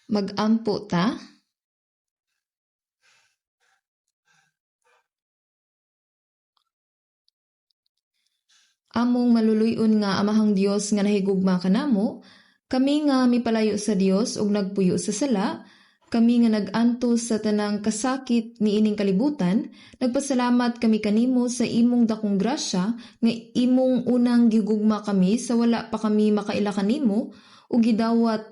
Mag-ampo ta. Among maluluyon nga amahang Dios nga nahigugma kanamo, kami nga mipalayo sa Dios ug nagpuyo sa sala, kami nga nag-antos sa tanang kasakit niining kalibutan, nagpasalamat kami kanimo sa imong dakong grasya nga imong unang gigugma kami sa wala pa kami makaila kanimo ug gidawat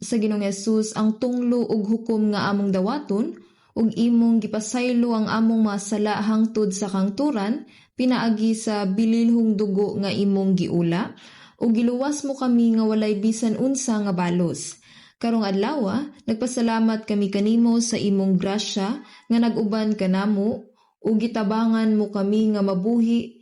sa Ginoong Hesus ang tunglo ug hukom nga among dawaton ug imong gipasaylo ang among mga sala hangtod sa kangturan pinaagi sa bililhong dugo nga imong giula ug giluwas mo kami nga walay bisan unsa nga balos. Karong adlaw, nagpasalamat kami kanimo sa imong grasya nga nag-uban kanamo ug gitabangan mo kami nga mabuhi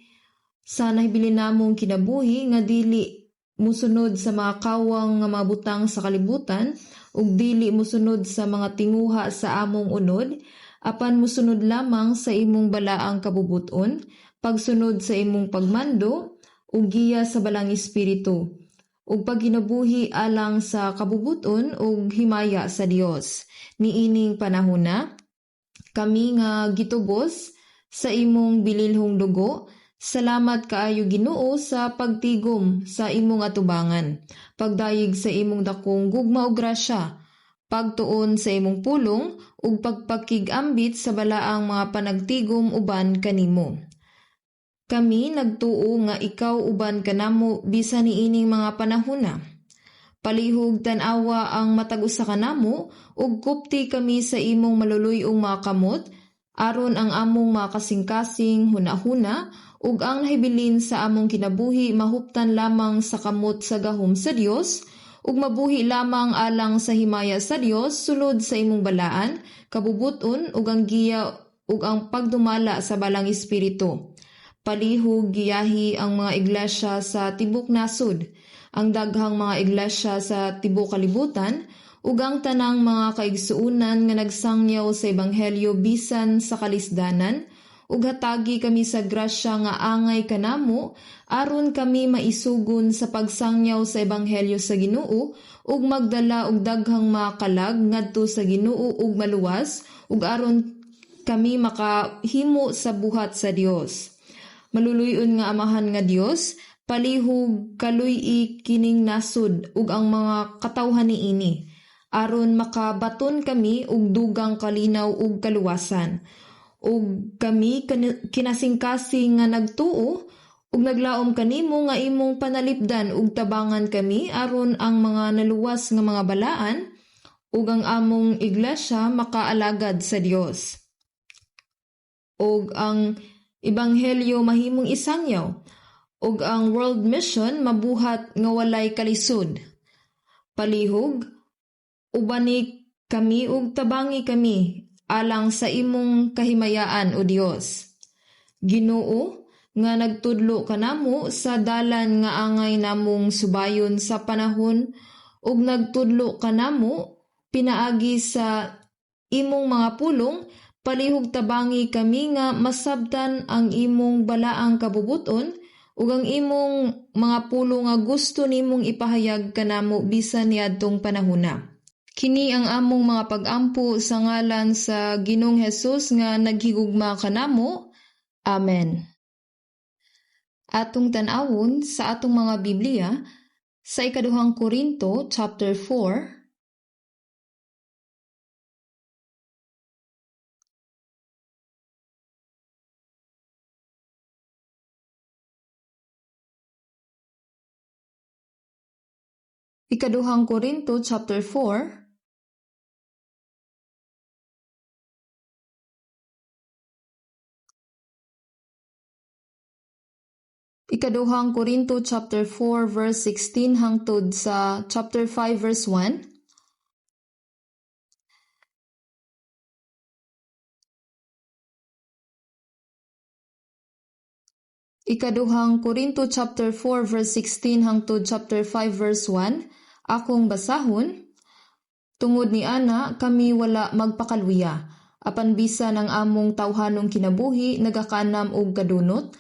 sa nahibilin namong kinabuhi nga dili musunod sa mga kawang nga mabutang sa kalibutan ug dili musunod sa mga tinguha sa among unod, apan musunod lamang sa imong balaang kabubuton, pagsunod sa imong pagmando ug giya sa balang espiritu ug pagkinabuhi alang sa kabubuton ug himaya sa Dios. Niining panahona, kami nga gitubos sa imong bililhong dugo, salamat kaayo Ginoo sa pagtigom sa imong atubangan, pagdayeg sa imong dakong gugma ug grasya, pagtuon sa imong pulong ug pagpakig-ambit sa balaang mga panagtigom uban kanimo. Kami nagtuo nga ikaw uban kanamo bisan niining mga panahona. Palihog tan-awa ang matag usa kanamo ug kupti kami sa imong maluluyong mga kamot aron ang among mga kasing-kasing hunahuna ug ang nahibilin sa among kinabuhi mahuptan lamang sa kamot sa gahom sa Dios ug mabuhi lamang alang sa himaya sa Dios sulod sa imong balaan, kabubuton ug ang giya ug ang pagdumala sa balang espiritu. Palihog giyahi ang mga iglesia sa tibok nasod, ang daghang mga iglesia sa tibok kalibutan, ug ang tanang mga kaigsuunan nga nagsangyaw sa ebanghelyo bisan sa kalisdanan, ug hatagi kami sa grasya nga angay kanamo aron kami maisugon sa pagsangyaw sa ebanghelyo sa Ginoo ug magdala og daghang mga kalag ngadto sa Ginoo ug maluwas ug aron kami makahimo sa buhat sa Dios. Maluluyon nga amahan nga Dios, palihog kaluy-i kining nasod ug ang mga katawhan niini aron makabaton kami og dugang kalinaw ug kaluwasan. Ug kami kinasing-kasing nga nagtuo ug naglaom kanimo nga imong panalipdan ug tabangan kami aron ang mga naluwas nga mga balaan ug ang among iglesia makaalagad sa Dios. Ug ang ebanghelyo mahimong isangyaw ug ang world mission mabuhat nga walay kalisod. Palihog ubani kami ug tabangi kami alang sa imong kahimayaan o Dios. Ginoo nga nagtudlo kanamo sa dalan nga angay namong subayon sa panahon ug nagtudlo kanamo pinaagi sa imong mga pulong, palihog tabangi kami nga masabtan ang imong balaang kabubuton ug ang imong mga pulong nga gusto nimong ipahayag kanamo bisan niadtong panahona. Kini ang among mga pag-ampo sa ngalan sa Ginoong Hesus nga naghigugma kanamo. Amen. Atong tan-awon sa atong mga Biblia sa ikaduhang Korinto chapter 4. Ikaduhang Korinto chapter 4. Ikaduhang Korinto chapter 4 verse 16 hangtod sa chapter 5 verse 1. Ikaduhang Korinto chapter 4 verse 16 hangtod chapter 5 verse 1. Akong basahon. Tungod ni ana kami wala magpakaluya. Apan bisan ang among tawhanong kinabuhi nagakanam og kadunot,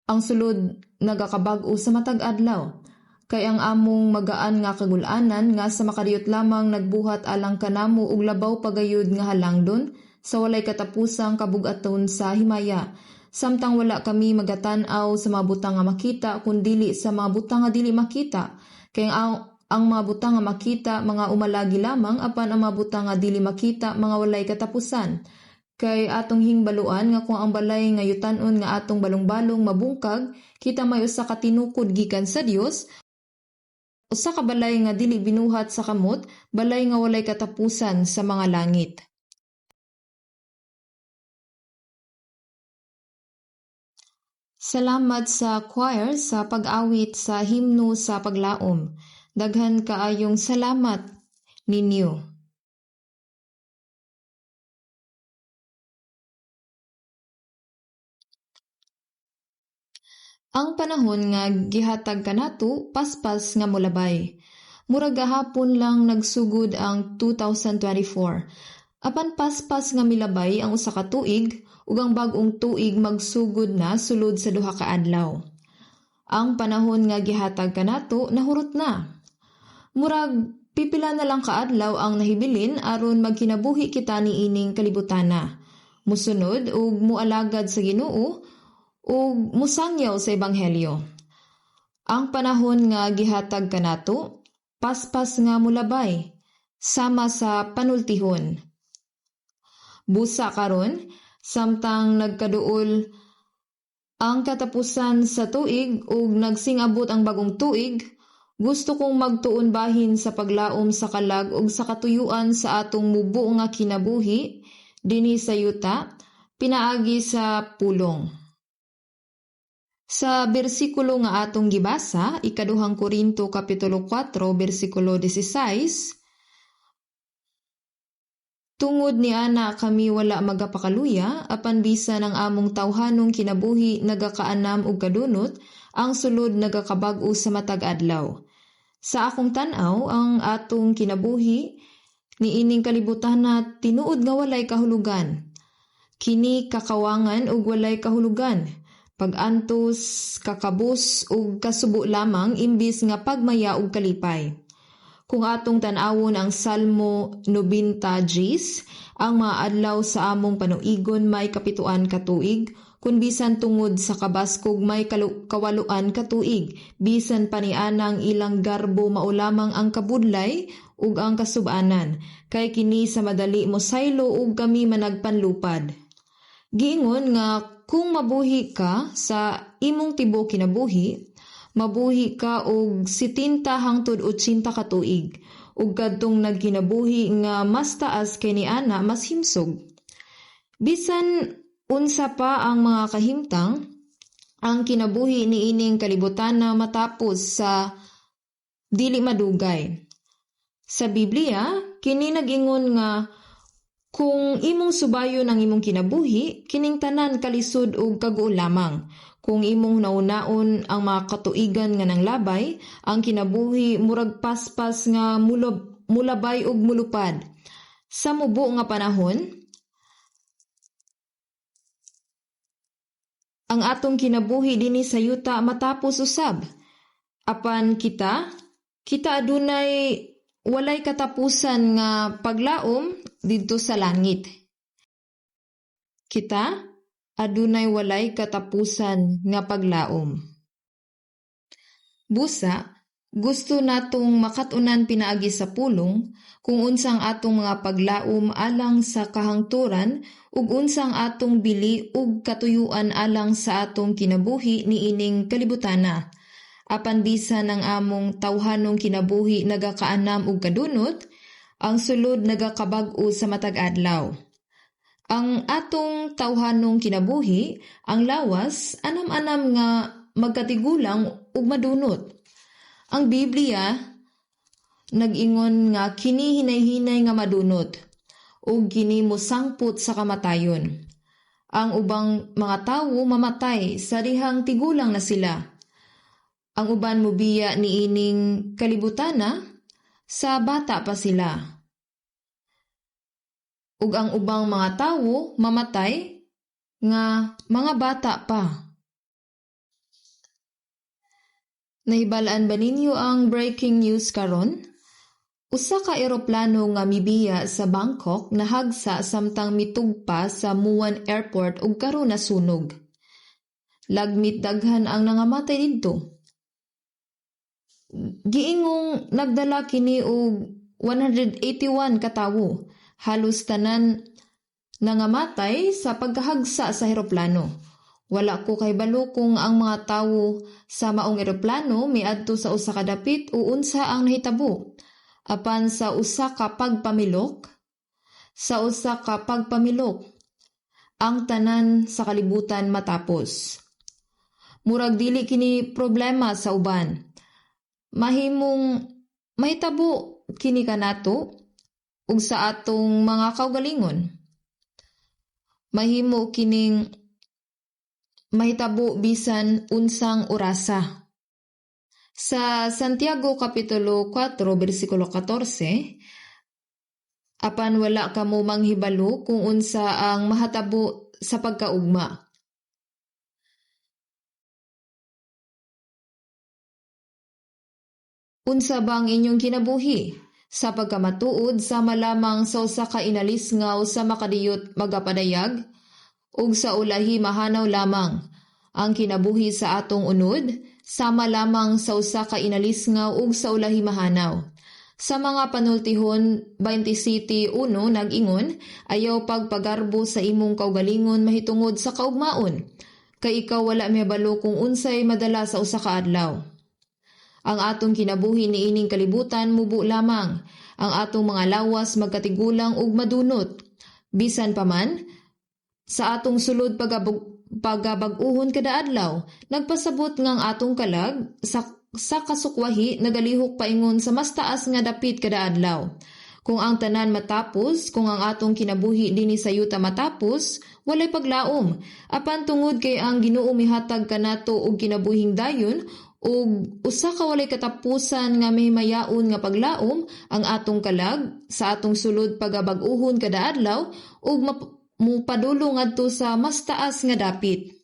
ang sulod nagakabag-o sa matag adlaw. kay ang among magaan nga kagulanan nga sa makadiyot lamang nagbuhat alang kanamo ug labaw pagayud nga halangdon sa walay katapusang kabugaton sa himaya. Samtang wala kami magatan-aw sa mga butang nga makita kundili sa mga butang nga dili makita. Kay ang mga butang nga makita mga umalagi lamang apan ang mga butang nga dili makita mga walay katapusan. Kay atong hingbaluan nga kung ang balay nga yutan-on nga atong balong-balong mabungkag, kita may usa ka tinukod gikan sa Dios, usa ka balay nga dili binuhat sa kamot, balay nga walay katapusan sa mga langit. Salamat sa choir sa pag-awit sa himno sa paglaom. Daghan kaayong salamat ninyo. Ang panahon nga gihatag kanato paspas nga molabay. Murag gahapon lang nagsugod ang 2024. Apan paspas nga milabay ang usa ka tuig ug ang bag-ong tuig magsugod na sulod sa duha ka adlaw. Ang panahon nga gihatag kanato nahurot na. Murag pipila na lang ka adlaw ang nahibilin aron magkinabuhi kita niining kalibutana. Musunod ug mualagad sa Ginoo ug musangyaw sa ebanghelyo. Ang panahon nga gihatag kanato paspas nga mulabay sama sa panultihon. Busa karon samtang nagkaduol ang katapusan sa tuig ug nagsing-abot ang bagong tuig, gusto kong magtuon bahin sa paglaom sa kalag ug sa katuyuan sa atong mubo nga kinabuhi dinhi sa yuta pinaagi sa pulong. Sa bersikulo nga atong gibasa, ikaduhang Korinto kapitulo 4 bersikulo 16, tungod ni ana kami wala magapakaluya, apan bisan ang among tawhanong kinabuhi nagakaanam og kadunot, ang sulod nagakabag-o sa matag adlaw. Sa akong tan-aw, ang atong kinabuhi niining kalibutan na tinuod nga walay kahulugan. Kini kakawangan ug walay kahulugan. Pag-antos, kakabus ug kasubo lamang imbis nga pagmaya ug kalipay. Kung atong tan-awon ang Salmo 90 Gs, ang mga adlaw sa among panuigon may kapituan ka tuig, kun bisan tungod sa kabaskog may kawaluan ka tuig, bisan paniana ang ilang garbo maulamang ang kabudlay ug ang kasubanan, kay kini sa madali mo saylo ug kami managpanlupad. Giingon nga kung mabuhi ka sa imong tibuok kinabuhi, mabuhi ka og 70 hangtod 80 ka tuig, ug kadtong nagkinabuhi nga mas taas kay niana mas himsog. Bisan unsa pa ang mga kahimtang, ang kinabuhi niining kalibutan na matapos sa dili madugay. Sa Biblia, kini nag-ingon nga kung imong subayon ang imong kinabuhi, kining tanan kalisod ug kaguol lamang. Kung imong naunaon ang mga katuigan nga nang labay, ang kinabuhi murag paspas nga mulabay ug mulupad. Sa mubo nga panahon, ang atong kinabuhi dinhi sa yuta matapos usab. Apan kita adunay walay katapusan nga paglaom didto sa langit. Kita adunay walay katapusan nga paglaom. Busa, gusto natong makatunan pinaagi sa pulong kung unsang atong mga paglaom alang sa kahangturan ug unsang atong bili ug katuyuan alang sa atong kinabuhi niining kalibutana. Apan bisan ang among tawhanong kinabuhi nagakaanam og kadunot, ang sulod nagakabag-o sa matag adlaw. Ang atong tawhanong kinabuhi, ang lawas, anam-anam nga magkatigulang ug madunot. Ang Biblia nag-ingon nga kini hinay-hinay nga madunot ug kini mosangput sa kamatayon. Ang ubang mga tawo mamatay sa dihang tigulang na sila. Ang uban mobiya niining kalibutana sa bata pa sila. Ug ang ubang mga tawo mamatay nga mga bata pa. Nahibalaan ba ninyo ang breaking news karon? Usa ka eroplano nga mibiya sa Bangkok nahagsa samtang mitugpa sa Muan Airport ug karon nasunog. Lagmit daghan ang nangamatay didto. Giingong nagdala kini og 181 ka tawo. Halos tanan nangamatay sa pagkahagsa sa eroplano. Wala ko kay balo kung ang mga tawo sa maong eroplano miadto sa usa ka dapit o unsa ang nahitabo. Apan sa usa ka pagpamilok, ang tanan sa kalibutan matapos. Murag dili kini problema sa uban. Mahimong mahitabo kini kanato ug sa atong mga kaugalingon. Mahimo kining mahitabo bisan unsang orasa. Sa Santiago Kapitulo 4, versikulo 14, apan wala kamo manghibalo kung unsa ang mahatabo sa pagkaugma. Unsa bang inyong kinabuhi? Sa pagkamatuod sama lamang sa usa ka inalisngaw sa makadiyot magapadayag, ug sa ulahi mahanaw lamang. Ang kinabuhi sa atong unod, sama lamang sa usa ka inalisngaw ug sa ulahi mahanaw. Sa mga panultihon 27:1 nag-ingon, ayaw pagpagarbo sa imong kaugalingon mahitungod sa kaugmaon, kay ikaw wala mihibalo kung unsay madala sa usa ka adlaw. Ang atong kinabuhi niining kalibutan mubo lamang, ang atong mga lawas magkatigulang ug madunot. Bisan pa man, sa atong sulod pagabag-uhon kada adlaw, nagpasabot nga ang atong kalag sa kasukwahi nagalihok paingon sa mas taas nga dapit kada adlaw. Kung ang tanan matapos, kung ang atong kinabuhi dinhi sa yuta matapos, walay paglaom. Apan tungod kay ang Ginoo mihatag kanato og kinabuhing dayon ug usa ka walay katapusan nga mahimayaon nga paglaom, ang atong kalag sa atong sulod pagabag-uhon kada adlaw ug mupadulong adto sa mas taas nga dapit.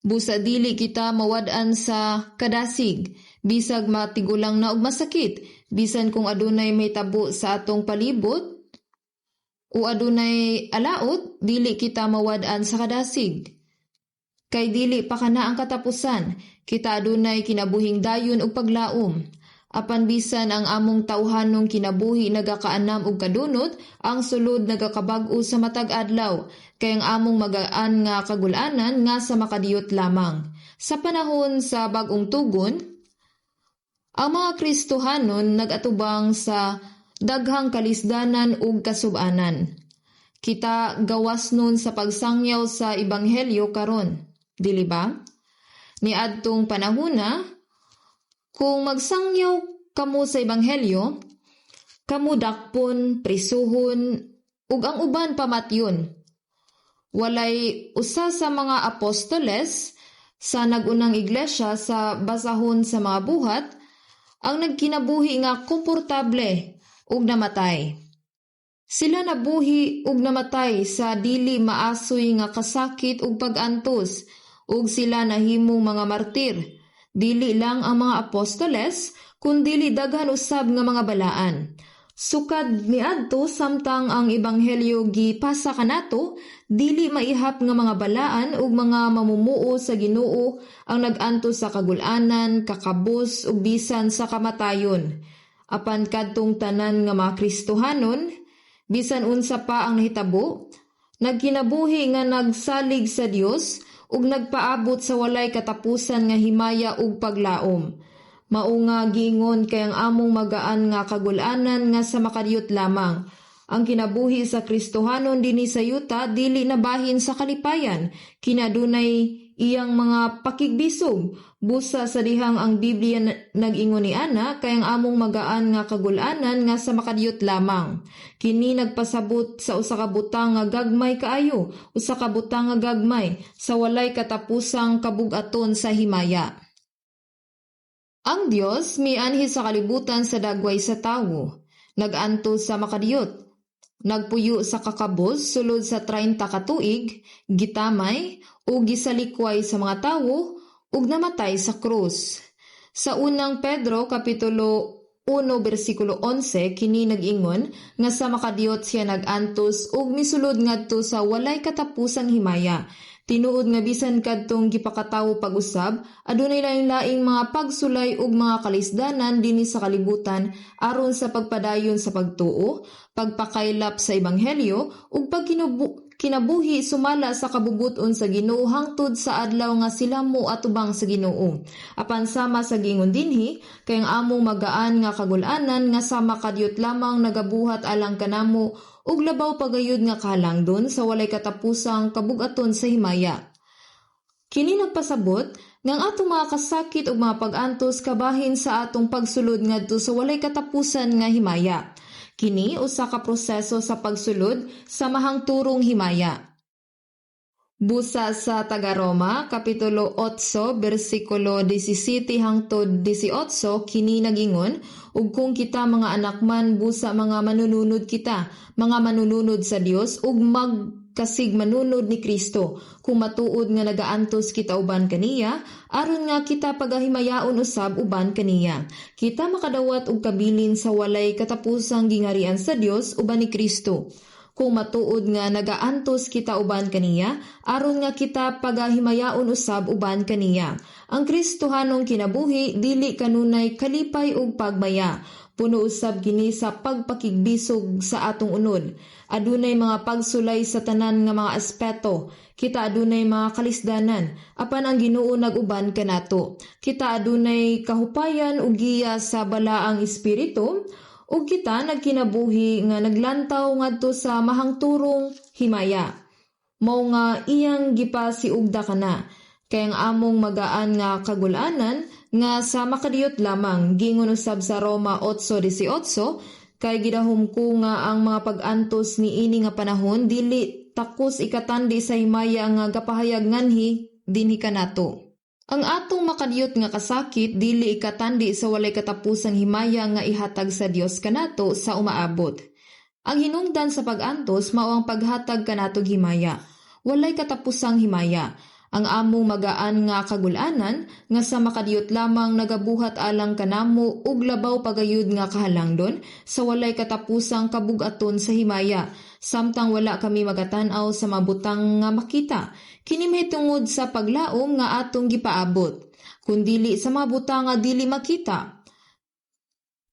Busa dili kita mawad-an sa kadasig, bisag matigulang na og masakit, bisan kung adunay may tabo sa atong palibot o adunay alaot, dili kita mawad-an sa kadasig. Kay dili pa kana ang katapusan, kita adunay kinabuhing dayon og paglaom. Apan bisan ang among tawhanong kinabuhi nagakaanam og kadunot, ang sulod nagakabag-o sa matag adlaw, kay ang among magaan nga kagulanan nga sa makadiyot lamang. Sa panahon sa bag-ong tugon, ang mga Kristohanon nagatubang sa daghang kalisdanan ug kasub-anan. Kita gawas nun sa pagsangyaw sa ebanghelyo karon, dili ba? Niadtong panahona, kung magsangyaw kamo sa ebanghelyo, kamo dakpon, prisuhon, ug ang uban pamatyon. Walay usa sa mga apostoles sa nagunang iglesia sa basahon sa mga buhat ang nagkinabuhi nga komportable ug namatay. Sila nabuhi ug namatay sa dili maasoy nga kasakit ug pag-antos, ug sila nahimong mga martir. Dili lang ang mga apostoles, kundili daghan usab nga mga balaan. Sukad niadto samtang ang ebanghelyo gipasa kanato, dili maihap nga mga balaan ug mga mamumuo sa Ginoo ang naganto sa kagulanan, kakabus ug bisan sa kamatayon. Apan kadtong tanan nga mga Kristohanon, bisan unsa pa ang nahitabo, nagkinabuhi nga nagsalig sa Dios ug nagpaabot sa walay katapusan nga himaya ug paglaom. Mao nga giingon kay ang among magaan nga kagulanan nga sa makadiyot lamang. Ang kinabuhi sa Kristohanon dinhi sa yuta dili nabahin sa kalipayan, kinadunay iyang mga pakigbisog. Busa sa dihang ang Biblia nag-ingon ni ana kay ang among magaan nga kagulanan nga sa makadiyot lamang. Kini nagpasabot sa usa ka butang nga gagmay kaayo, usa ka butang nga gagmay sa walay katapusang kabug-aton sa himaya. Ang Dios mianhi sa kalibutan sa dagway sa tawo, naganto sa makadiyot. Nagpuyo sa kakabos sulod sa 30 ka tuig, gitamay o gisalikway sa mga tawo ug namatay sa krus. Sa unang Pedro kapitulo 1 bersikulo 11 kini nag-ingon nga sa makadiyot siya nag-antos ug misulod ngadto sa walay katapusang himaya. Tinuod nga bisan kadtong gipakatawo pag-usab, adunay laing-laing mga pagsulay ug mga kalisdanan dinhi sa kalibutan aron sa pagpadayon sa pagtuo, pagpakaylap sa ebanghelyo ug kinabuhi sumala sa kabubuton sa Ginoo hangtod sa adlaw nga sila mo atubang sa Ginoo. Apan sama sa gingon dinhi kay ang among magaan nga kagul-anan nga sama kadiyot lamang nagabuhat alang kanamo ug labaw pagayud nga kahalangdon sa walay katapusang kabugaton sa himaya. Kini nagpasabot nga ang atong mga kasakit ug mga pag-antos kabahin sa atong pagsulod ngadto sa walay katapusan nga himaya. Kini usa ka proseso sa pagsulod sa mahangturong himaya. Busa sa taga-Roma kapitulo 8 bersikulo 17 hangtod 18 kini nagingon, ug kung kita mga anak man busa mga manununod kita, mga manununod sa Dios ug magkasig manunod ni Kristo, kung matuod nga nagaantos kita uban kaniya, aron nga kita pagahimayaon usab uban kaniya. Kita makadawat og kabilin sa walay katapusang gingarian sa Dios uban ni Kristo. Kung matuod nga nagaantos kita uban kaniya, aron nga kita pagahimayaon usab uban kaniya. Ang Kristohanong kinabuhi dili kanunay kalipay ug pagmaya, puno usab kini sa pagpakigbisog sa atong unod. Adunay mga pagsulay sa tanan nga mga aspeto. Kita adunay mga kalisdanan, apan ang Ginoo nag-uban kanato. Kita adunay kahupayan ug giya sa balaang espiritu, ug kita nagkinabuhi nga naglantaw ngadto sa mahangturong himaya. Mao nga iyang gipasiugda kana, kay ang among magaan nga kagul-anan nga sa makadiyot lamang, gingon usab sa Roma 8:18, kay gidahom ko nga ang mga pag-antos ni ini nga panahon dili takos ikatandi sa himaya nga gapahayag nganhi dinhi kanato. Ang atong makadiyot nga kasakit dili ikatandi sa walay katapusang himaya nga ihatag sa Dios kanato sa umaabot. Ang hinungdan sa pag-antos mao ang paghatag kanatog himaya. Walay katapusang himaya. Ang among magaan nga kagul-anan nga sa makadiyot lamang nagabuhat alang kanamo ug labaw pagayud nga kahalangdon sa walay katapusang kabugaton sa himaya, samtang wala kami magatan-aw sa mabutang nga makita. Kini mahitungod sa paglaom nga atong gipaabot, kundili sa mga butang nga dili makita.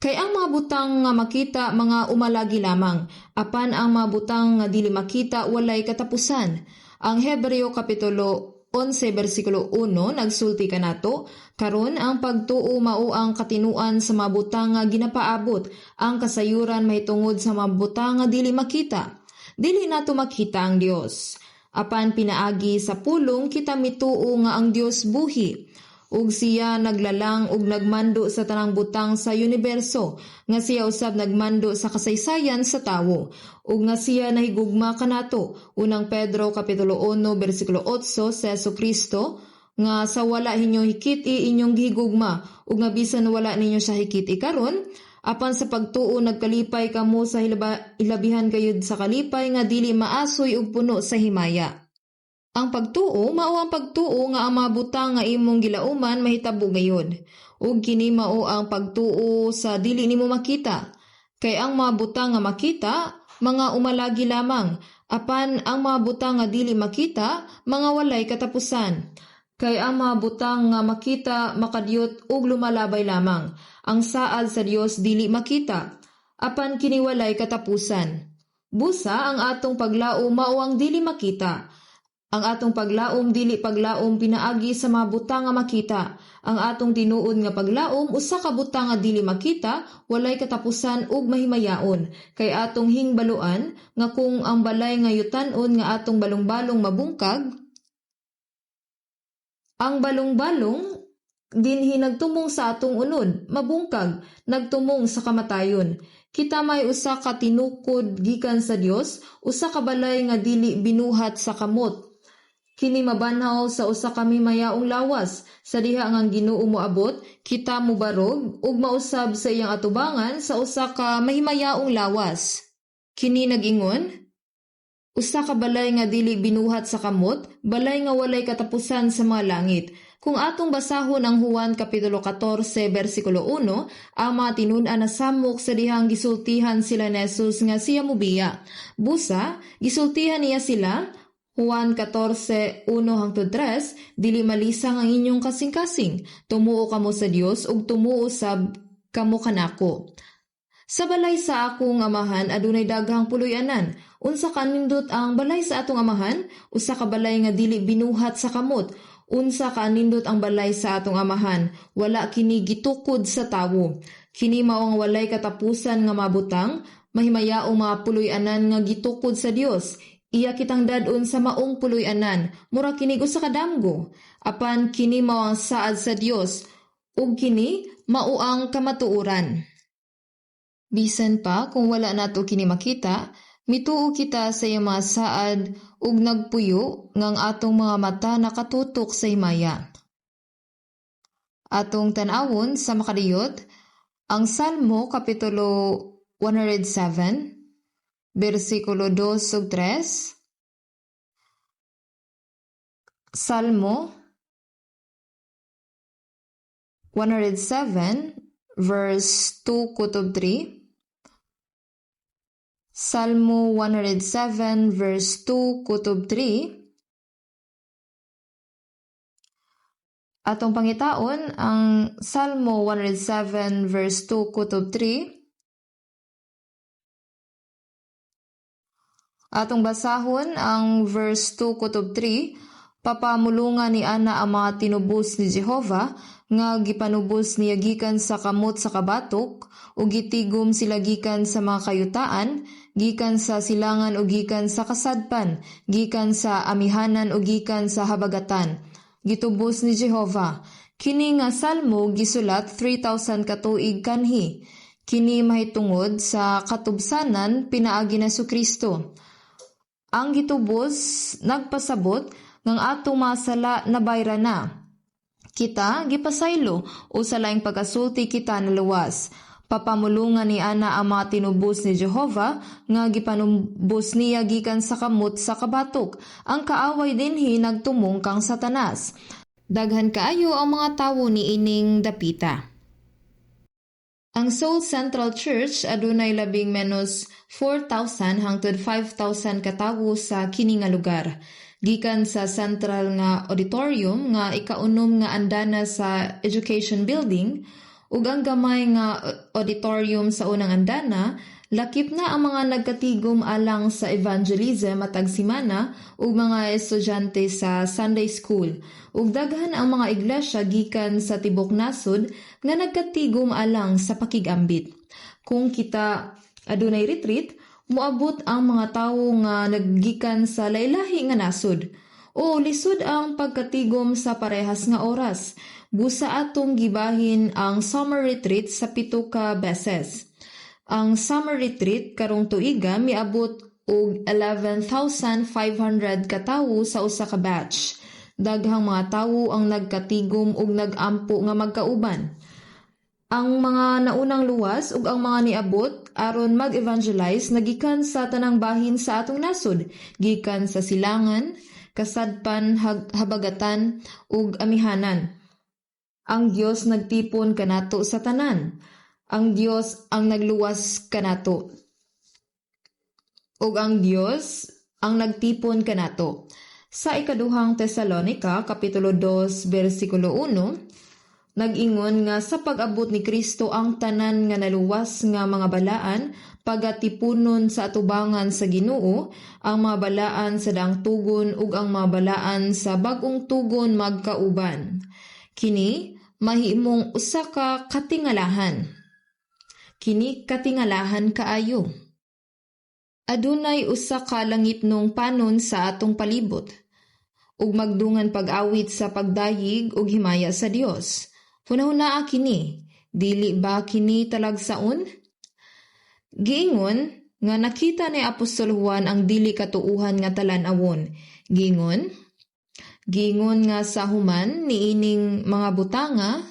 Kay ang mga butang nga makita mga umalagi lamang, apan ang mga butang nga dili makita walay katapusan. Ang Hebreo kapitulo 11 bersikulo 1 nagsulti kanato, karon ang pagtuo mao ang katinuan sa mga butang nga ginapaabot, ang kasayuran mahitungod sa mga butang nga dili makita. Dili nato makita ang Dios. Apan pinaagi sa pulong kita mituo nga ang Dios buhi, ug siya naglalang ug nagmando sa tanang butang sa universo, nga siya usab nagmando sa kasaysayan sa tawo, ug nga siya nahigugma kanato. Unang Pedro kapitulo 1 bersikulo 8 sa Jesucristo, nga sa wala ninyo hikiti inyong gihigugma, ug nga bisan wala ninyo siya hikiti karon, apan sa pagtuo nagkalipay kamo sa hilabihan kayud sa kalipay nga dili maasoy ug puno sa himaya. Ang pagtuo mao ang pagtuo nga ang mga butang nga imong gilauman mahitabo gayud, ug kini mao ang pagtuo sa dili nimo makita. Kay ang mga butang nga makita mga umalagi lamang, apan ang mga butang nga dili makita mga walay katapusan. Kay ang mga butang nga makita makadiyot ug lumalabay lamang. Ang saad sa Dios dili makita, apan kini walay katapusan. Busa ang atong paglaom mao ang dili makita. Ang atong paglaom dili paglaom pinaagi sa mga butang nga makita. Ang atong tinuod nga paglaom usa ka butang nga dili makita, walay katapusan ug mahimayaon. Kay atong hingbaluan nga kung ang balay nga yutan-on nga atong balong-balong mabungkag, ang balong-balong dinhi nagtumong sa atong unod, mabungkag, nagtumong sa kamatayon. Kita may usa ka tinukod gikan sa Dios, usa ka balay nga dili binuhat sa kamot. Kini mabanhaw sa usa ka mayaong lawas, sa diha nga Ginoo moabot, kita mobarog ug mausab sa iyang atubangan sa usa ka mahimayaong lawas. Kini nag-ingon, Usa ka balay nga dili binuhat sa kamot, balay nga walay katapusan sa mga langit. Kung atong basahon ang Juan Kapitulo 14, versikulo 1, ang mga tinun-an na samok sa dihang gisultihan sila ni Jesus nga siya mubiya. Busa, gisultihan niya sila, Juan 14, 1-3, dili malisang ang inyong kasing-kasing. Tumuo kamo sa Dios ug tumuo sab kamo kanako. Sa balay sa akong amahan adunay daghang puloy-anan. Unsa kanindot ang balay sa atong amahan? Usa ka balay nga dili binuhat sa kamot. Unsa kanindot ang balay sa atong amahan? Wala kini gitukod sa tawo. Kini mao ang walay katapusan nga mabutang, mahimayaong mga puloy-anan nga gitukod sa Dios. Iya kitang dadon sa maong puloy-anan, mura kini usa ka damgo. Apan kini mao ang saad sa Dios, ug kini mao ang kamatuoran. Bisan pa kung wala nato kini makita, mituo kita sa iyang mga saad ug nagpuyo ngang atong mga mata nakatutok sa himaya. Atong tan-awon sa makadiyot, ang Salmo Kapitulo 107, versikulo 2 ug 3. Salmo 107, verse 2 kutob 3. Salmo 107, verse 2 kutob 3. Atong pangitaon ang Salmo 107, verse 2 kutob 3. Atong basahon ang verse 2 kutob 3. Papamulungan ni ana ang mga tinubos ni Jehova, nga gipanubos niya gikan sa kamot sa kabatok, ug gitigom sila gikan sa mga kayutaan, gikan sa silangan ug gikan sa kasadpan, gikan sa amihanan ug gikan sa habagatan. Gitubos ni Jehova. Kini nga salmo gisulat 3,000 katuig kanhi. Kini mahitungod sa katubsanan pinaagi na Kristo. Ang gitubos nagpasabot ng atong mga sala na bayra na. Kita gipasaylo o sa laing pagasulti kita na luwas. Papamulungan ni ana ang mga tinubos ni Jehova nga gipanubos niya gikan sa kamot sa kabatok. Ang kaaway dinhi nagtumong kang Satanas. Daghan kaayo ang mga tawo ni ining dapita. Ang Seoul Central Church adunay labing menos 4,000 hangtod 5,000 katawo sa kini nga lugar. Gikan sa central nga auditorium nga ikaunom nga andana sa Education Building ug ang gamay nga auditorium sa unang andana, lakip na ang mga nagkatigom alang sa evangelism matag simana ug mga estudyante sa Sunday School. Ug daghan ang mga iglesia gikan sa tibok nasod nga nagkatigom alang sa pakigambit. Kung kita adunay retreat, moabot ang mga tawo nga naggikan sa laylahi nga nasod. O lisod ang pagkatigom sa parehas nga oras. Busa atong gibahin ang summer retreat sa 7 ka beses. Ang summer retreat karong tuiga miabot og 11,500 ka tawo sa usa ka batch. Daghang mga tawo ang nagkatigom ug nagampo nga magkauban. Ang mga naunang luwas ug ang mga niabot aron mag-evangelize nagikan sa tanang bahin sa atong nasod, gikan sa silangan, kasadpan, habagatan ug amihanan. Ang Dios nagtipon kanato sa tanan. Ang Dios ang nagluwas kanato. Ug ang Dios ang nagtipon kanato. Sa ikaduhang Tesalonica, Kapitulo 2, versikulo 1, nag-ingon nga sa pag-abot ni Kristo ang tanan nga naluwas nga mga balaan, pagatipunon sa atubangan sa Ginoo, ang mga balaan sa daang tugon ug ang mga balaan sa bag-ong tugon magkauban. Kini mahimong usa ka katingalahan. Kini katingalahan kaayo. Adunay usa ka langitnong panon sa atong palibot, ug magdungan pag-awit sa pagdayig ug himaya sa Dios. Hunahunaa kini, dili ba kini talagsaon? Giingon nga nakita ni Apostol Juan ang dili katuuhan nga talan-awon. Giingon nga sa human niining mga butanga,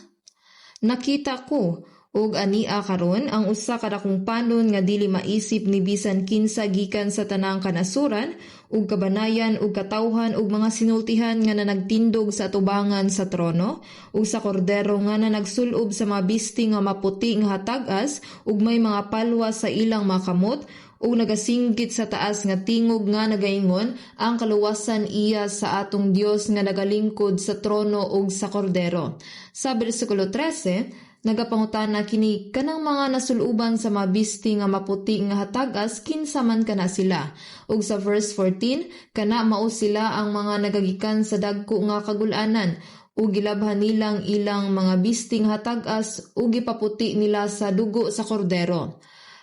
nakita ko Ug ania karon ang usa ka dakong panon nga dili maisip ni bisan kinsa gikan sa tanang kanasuran ug kabanayan ug katawhan ug mga sinultihan nga nanagtindog sa atubangan sa trono ug sa kordero nga nagsulob sa mga bisti nga maputi nga hatag-as ug may mga palwa sa ilang mga kamot ug nagasinggit sa taas nga tingog nga nagaingon ang kaluwasan iya sa atong Dios nga nagalingkod sa trono ug sa kordero. Sa bersikulo 13, nagapangutana kini kanang mga nasuluban sa mga bisti nga maputi nga hatag-as kinsa man kana sila. Ug sa verse 14, kana mao sila ang mga nagagikan sa dagko nga kagul-anan ug gilabhan nilang ilang mga bisti nga hatag-as ug gipaputi nila sa dugo sa kordero.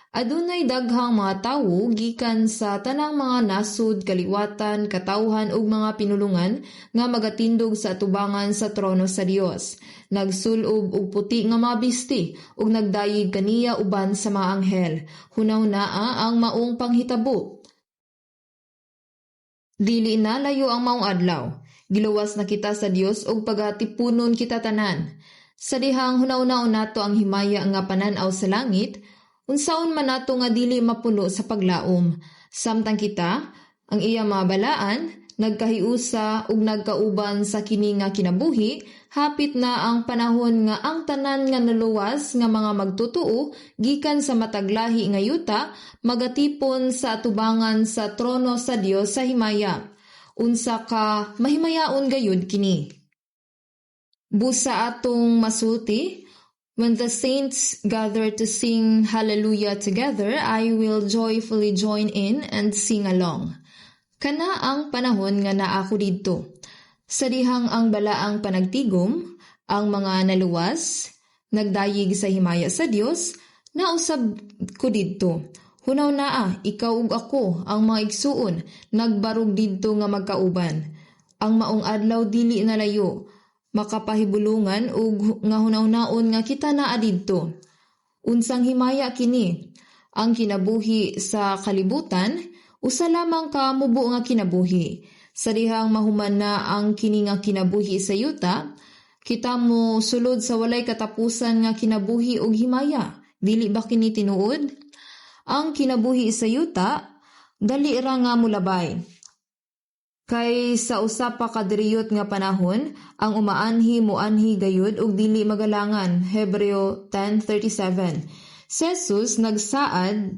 Adunay daghang mga tawo gikan sa tanang mga nasud, kaliwatan, katawhan ug mga pinulungan nga magatindog sa atubangan sa trono sa Dios. Nagsulob og puti nga mga bisti ug nagdayig kaniya uban sa mga anghel. Hunaw naa ang maong panghitabo. Dili na layo ang maong adlaw. Giluwas na kita sa Dios ug pagatipunon kita tanan. Sa dihang hunaw-naon nato ang himaya nga pananaw sa langit, unsaon man nato nga dili mapuno sa paglaom. Samtang kita, ang iya mga balaan, nagkahiusa ug nagkauban sa kini nga kinabuhi, hapit na ang panahon nga ang tanan nga naluwas nga mga magtutuo gikan sa mataglahi nga yuta magatipon sa atubangan sa trono sa Dios sa himaya. Unsa ka mahimayaon gayud kini. Busa atong masulti, when the saints gather to sing hallelujah together, I will joyfully join in and sing along. Kana ang panahon nga naa ko didto. Sa dihang ang balaang panagtigom, ang mga naluwas, nagdayig sa himaya sa Dios, nausab ko didto. Hunaw naa, ikaw ug ako, ang mga igsuon, nagbarog didto nga magkauban. Ang maong adlaw dili na layo, makapahibulungan ug nga hunaw-naon nga kita naa didto. Unsang himaya kini, ang kinabuhi sa kalibutan, usa lamang ka mubo nga kinabuhi. Sa dihang mahuman na ang kini nga kinabuhi sa yuta, kita mo sulod sa walay katapusan nga kinabuhi ug himaya. Dili ba kini tinuod? Ang kinabuhi sa yuta, dali ra nga mulabay. Kay sa usa pa kadiriyot nga panahon, ang umaanhi moanhi gayud ug dili magalangan. Hebreo 10:37. Si Jesus nagsaad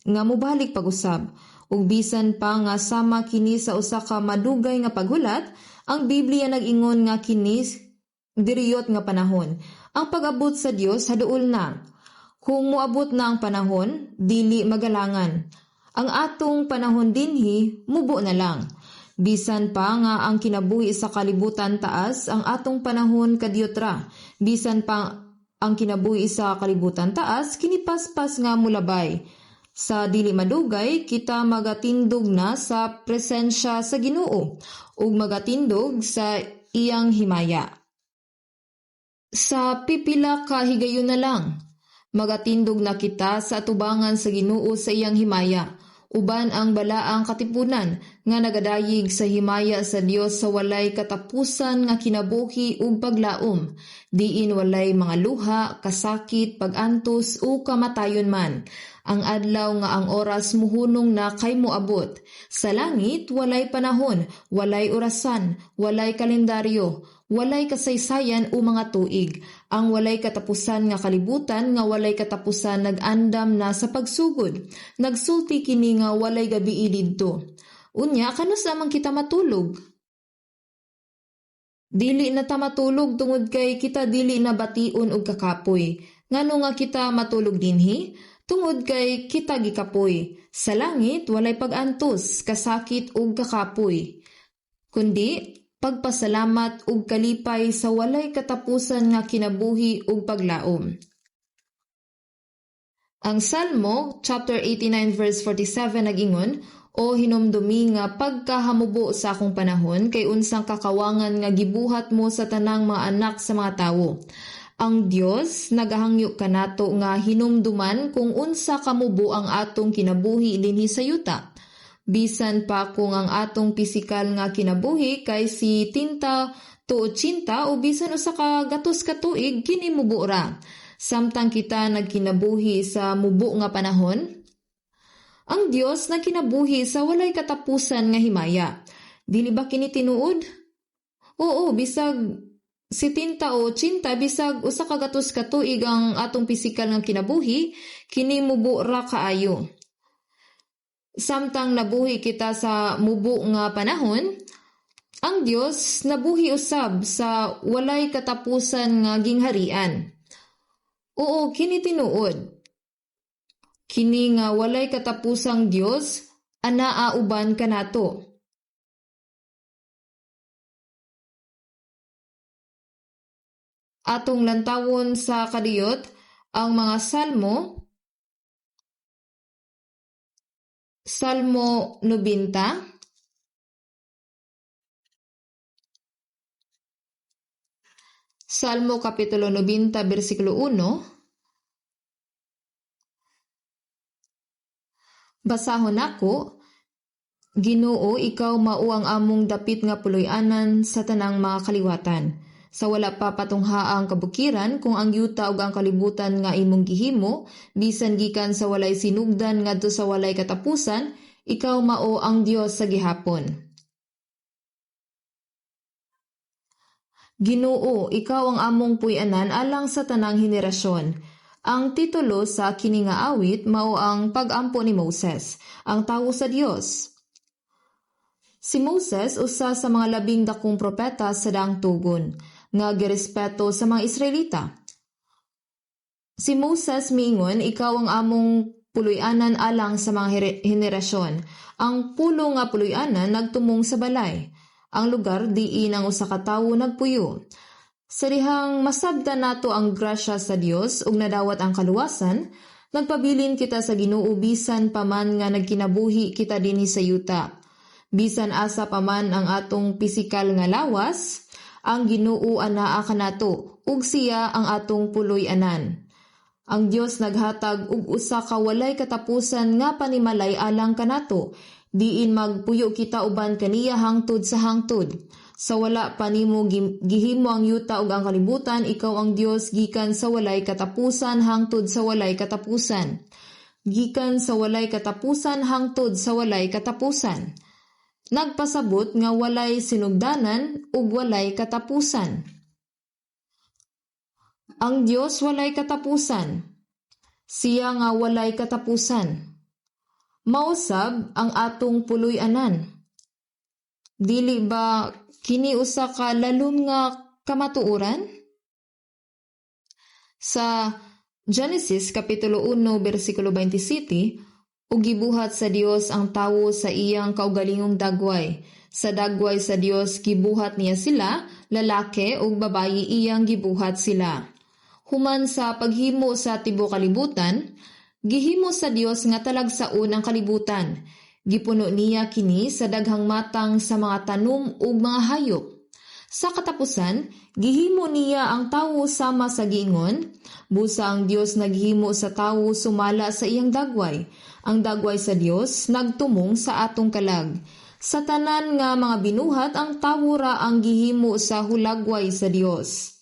nga mobalik pag-usab ug bisan pa nga sama kini sa usa ka madugay nga paghulat, ang Biblia nag-ingon nga kini diriyot nga panahon. Ang pag-abot sa Dios haduol na. Kung moabot na ang panahon, dili magalangan. Ang atong panahon dinhi mubo na lang. Bisan pa nga ang kinabuhi sa kalibutan taas, ang atong panahon kadiyot-ra. Bisan pa ang kinabuhi sa kalibutan taas, kinipaspas nga mulabay. Sa dili madugay, kita magatindog na sa presensya sa Ginoo ug magatindog sa iyang himaya. Sa pipila ka higayon na lang, magatindog na kita sa atubangan sa Ginoo sa iyang himaya. Uban ang balaang katipunan nga nagadayig sa himaya sa Dios sa walay katapusan nga kinabuhi ug paglaom, diin walay mga luha, kasakit, pagantos o kamatayon man. Ang adlaw nga ang oras muhunong na kay moabot. Sa langit walay panahon, walay orasan, walay kalendaryo, walay kasaysayan o mga tuig. Ang walay katapusan nga kalibutan nga walay katapusan nag-andam na sa pagsugod. Nagsulti kini nga walay gabii didto. Unya, kano sa man kita matulog? Dili na ta matulog tungod kay kita dili na bation og kakapoy. Ngano nga kita matulog dinhi? Tungod kay kita gikapoy. Sa langit walay pag-antos, kasakit ug kakapoy. Kundi pagpasalamat ug kalipay sa walay katapusan nga kinabuhi ug paglaom. Ang Salmo chapter 89 verse 47 nagingon, O hinumdumi nga pagkahamubo sa akong panahon kay unsang kakawangan nga gibuhat mo sa tanang mga anak sa mga tawo. Ang Dios nagahangyo kanato nga hinumduman kung unsa kamubo ang atong kinabuhi dinhi sa yuta. Bisan pa kung ang atong pisikal nga kinabuhi kay si tinta to 80 o bisan usa ka gatos ka tuig kini mubo ra. samtang kita nagkinabuhi sa mubo nga panahon? Ang Dios nagkinabuhi sa walay katapusan nga himaya. Dili ba kini tinuod? Oo, bisag 70 o 80 bisag usa ka gatos ka tuig ang atong pisikal nga kinabuhi, kini mubo ra kaayo. Samtang nabuhi kita sa mubo nga panahon, ang Dios nabuhi usab sa walay katapusan nga gingharian. Oo, kini tinuod. Kini nga walay katapusang Dios anaa uban kanato. Atong lantawon sa kadiyot ang mga Salmo 90, Salmo Kapitulo 90, versikulo 1. Basahon nako, Ginoo, ikaw mao ang among dapit nga puloy-anan sa tanang mga kaliwatan. Sa wala pa patunghaang kabukiran, kung ang yuta ug ang kalibutan nga imong gihimo, bisan gikan sa walay sinugdan ngadto sa walay katapusan, ikaw mao ang Dios sa gihapon. Ginoo, ikaw ang among puy-anan alang sa tanang henerasyon. Ang titulo sa kini nga awit mao ang pag-ampo ni Moses, ang tawo sa Dios. Si Moses usa sa mga labing dakong propeta sa daang tugon nga girespeto sa mga Israelita. Si Moses miingon, ikaw ang among puloy-anan alang sa mga henerasyon. Ang pulo nga puloy-anan nagtumong sa balay, ang lugar diin ang usa ka tawo nagpuyo. Sa dihang masabda nato ang grasya sa Dios ug nadawat ang kaluwasan, nagpabilin kita sa Ginoo bisan paman nga nagkinabuhi kita dinhi sa yuta. Bisan asa paman ang atong pisikal nga lawas, ang Ginoo anaa kanato ug siya ang atong puloy-anan. Ang Dios naghatag og usa ka walay katapusan nga panimalay alang kanato, diin magpuyo kita uban kaniya hangtod sa hangtod. Sa wala pa nimo gihimo ang yuta ug ang kalibutan, ikaw ang Dios gikan sa walay katapusan hangtod sa walay katapusan. Gikan sa walay katapusan hangtod sa walay katapusan. Nagpasabot nga walay sinugdanan ug walay katapusan. Ang Dios walay katapusan. Siya nga walay katapusan. Mausab ang atong puloy-anan. Dili ba kini usa ka lalom nga kamatuoran? Sa Genesis Kapitulo 1, versikulo 27, ug gibuhat sa Dios ang tawo sa iyang kaugalingong dagway. Sa dagway sa Dios gibuhat niya sila, lalaki ug babayi iyang gibuhat sila. Human sa paghimo sa tibuok kalibutan, gihimo sa Dios nga talagsaon ang kalibutan. Gipuno niya kini sa daghang matang sa mga tanom ug mga hayop. Sa katapusan, gihimo niya ang tawo sama sa giingon. Busa ang Dios naghimo sa tawo sumala sa iyang dagway. Ang dagway sa Dios nagtumong sa atong kalag. Sa tanan nga mga binuhat, ang tawo ra ang gihimo sa hulagway sa Dios.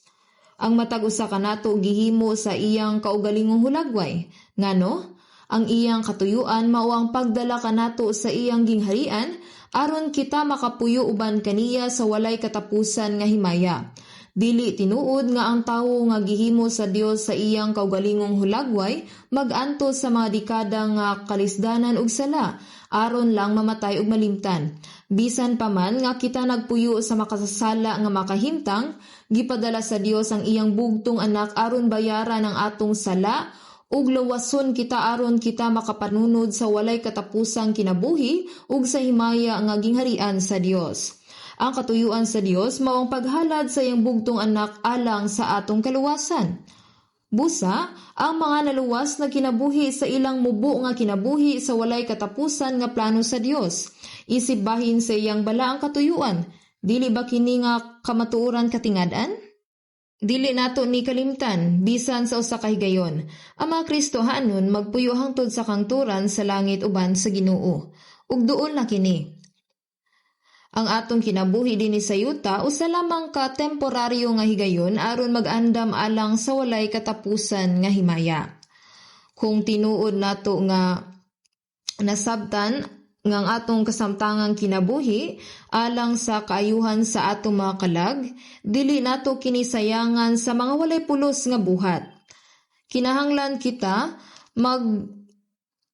Ang matag usa kanato gihimo sa iyang kaugalingong hulagway. Ngano? Ang iyang katuyuan mao ang pagdala kanato sa iyang gingharian aron kita makapuyo uban kaniya sa walay katapusan nga himaya. Dili tinuod nga ang tawo nga gihimo sa Dios sa iyang kaugalingong hulagway mag-anto sa mga dekada nga kalisdanan ug sala aron lang mamatay ug malimtan. Bisan pa man nga kita nagpuyo sa makasasala nga makahimtang, gipadala sa Dios ang iyang bugtong anak aron bayaran ang atong sala ug lawason kita aron kita makapanunod sa walay katapusang kinabuhi ug sa himaya nga gingharian sa Dios. Ang katuyuan sa Dios mao ang paghalad sa iyang bugtong anak alang sa atong kaluwasan. Busa, ang mga naluwas na kinabuhi sa ilang mubo nga kinabuhi sa walay katapusan nga plano sa Dios. Isip bahin sa iyang bala ang katuyuan. Dili ba kini nga kamatuoran katingad-an? Dili nato ni kalimtan, bisan sa usa ka higayon. Ang mga Kristohanon magpuyo hangtod sa kangturan sa langit uban sa Ginoo. Ug duol na kini. Ang atong kinabuhi dinhi sa yuta usa lamang ka temporaryo nga higayon aron mag-andam alang sa walay katapusan nga himaya. Kung tinuod nato nga nasabtan nga ang atong kasamtangang kinabuhi alang sa kaayuhan sa atong mga kalag, dili nato kinisayangan sa mga walay pulos nga buhat. Kinahanglan kita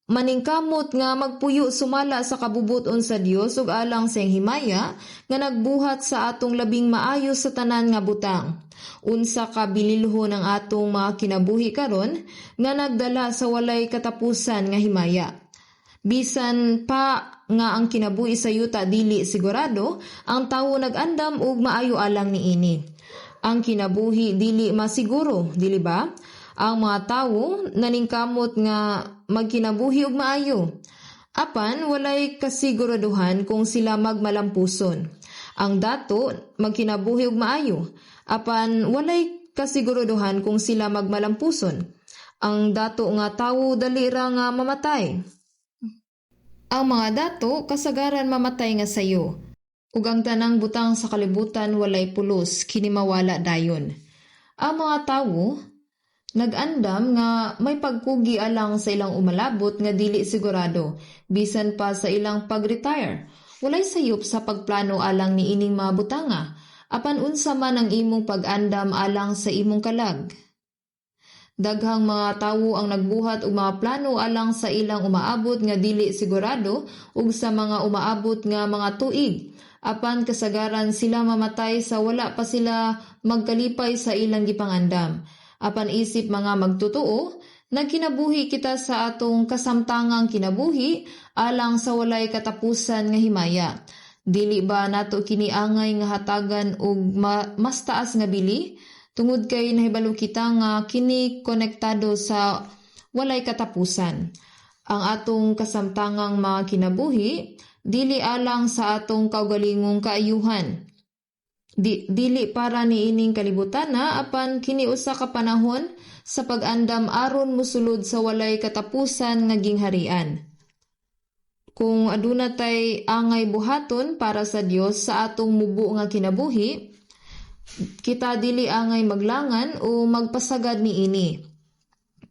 maningkamot nga magpuyo sumala sa kabubuton sa Dios ug alang sa himaya nga nagbuhat sa atong labing maayo sa tanan nga butang. Unsa ka bililho ng atong mga kinabuhi karon nga nagdala sa walay katapusan nga himaya. Bisan pa nga ang kinabuhi sa yuta dili sigurado, ang tawo nag-andam og maayo alang niini. Ang kinabuhi dili masiguro, dili ba? Ang mga tawo naningkamot nga magkinabuhi og maayo. Apan walay kasiguraduhan kung sila magmalampuson. Ang dato magkinabuhi og maayo. Apan walay kasiguraduhan kung sila magmalampuson. Ang dato nga tawo dali ra nga mamatay. Ang mga dato kasagaran mamatay nga sayo. Ug ang tanang butang sa kalibutan walay pulos kini mawala dayon. Ang mga tawo nag-andam nga may pagkugi alang sa ilang umalabot nga dili sigurado, bisan pa sa ilang pag-retire. Walay sayop sa pagplano alang ni ining mga butanga, apan unsa man ang imong pag-andam alang sa imong kalag. Daghang mga tawo ang nagbuhat og mga plano alang sa ilang umaabot nga dili sigurado ug sa mga umaabot nga mga tuig. Apan kasagaran sila mamatay sa wala pa sila magkalipay sa ilang gipangandam. Apan isip mga magtotoo, nagkinabuhi kita sa atong kasamtangang kinabuhi alang sa walay katapusan nga himaya. Dili ba nato kini angay nga hatagan og mas taas nga bili? Tungod kay nahibalo kita nga kini konektado sa walay katapusan. Ang atong kasamtangang mga kinabuhi, dili alang sa atong kaugalingong kaayuhan. Dili para ni ining kalibutan na apan kini usa ka panahon sa pag-andam aron mosulod sa walay katapusan nga gingharian. Kung aduna tay angay buhaton para sa Dios sa atong mubo nga kinabuhi, kita dili angay maglangan o magpasagad niini.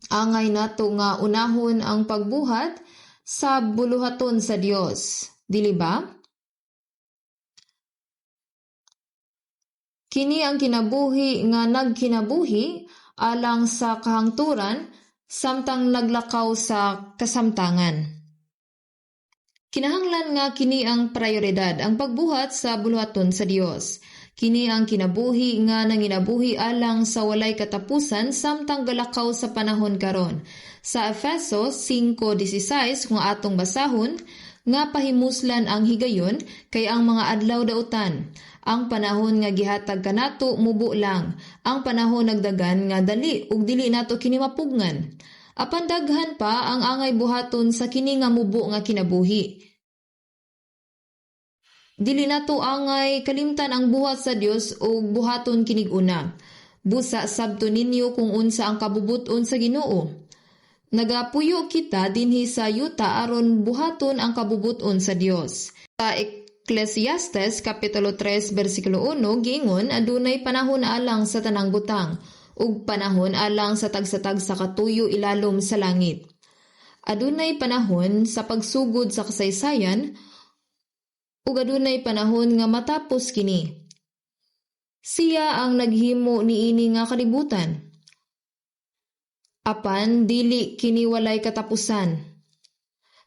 Angay nato nga unahon ang pagbuhat sa buluhaton sa Dios, dili ba? Kini ang kinabuhi nga nagkinabuhi alang sa kahangturan samtang naglakaw sa kasamtangan. Kinahanglan nga kini ang prioridad, ang pagbuhat sa buluhaton sa Dios. Kini ang kinabuhi nga nanginabuhi alang sa walay katapusan samtang galakaw sa panahon karon. Sa Efeso 5:16 kung atong basahon, nga pahimuslan ang higayon kay ang mga adlaw dautan. Ang panahon nga gihatag kanato mubo lang. Ang panahon nagdagan nga dali ug dili nato kini mapugngan. Apan daghan pa ang angay buhaton sa kini nga mubo nga kinabuhi. Dili nato angay kalimtan ang buhat sa Dios ug buhaton kinig una. Busa sabto ninyo kung unsa ang kabubuton sa Ginoo. Nagapuyo kita dinhi sa yuta aron buhaton ang kabubuton sa Dios. Sa Ecclesiastes kapitulo 3 bersikulo 1 giingon adunay panahon alang sa tanang butang ug panahon alang sa tagsa-tagsa katuyo ilalom sa langit. Adunay panahon sa pagsugod sa kasaysayan ug adunay panahon nga matapos kini. Siya ang naghimo niini nga kalibutan. Apan dili kini walay katapusan.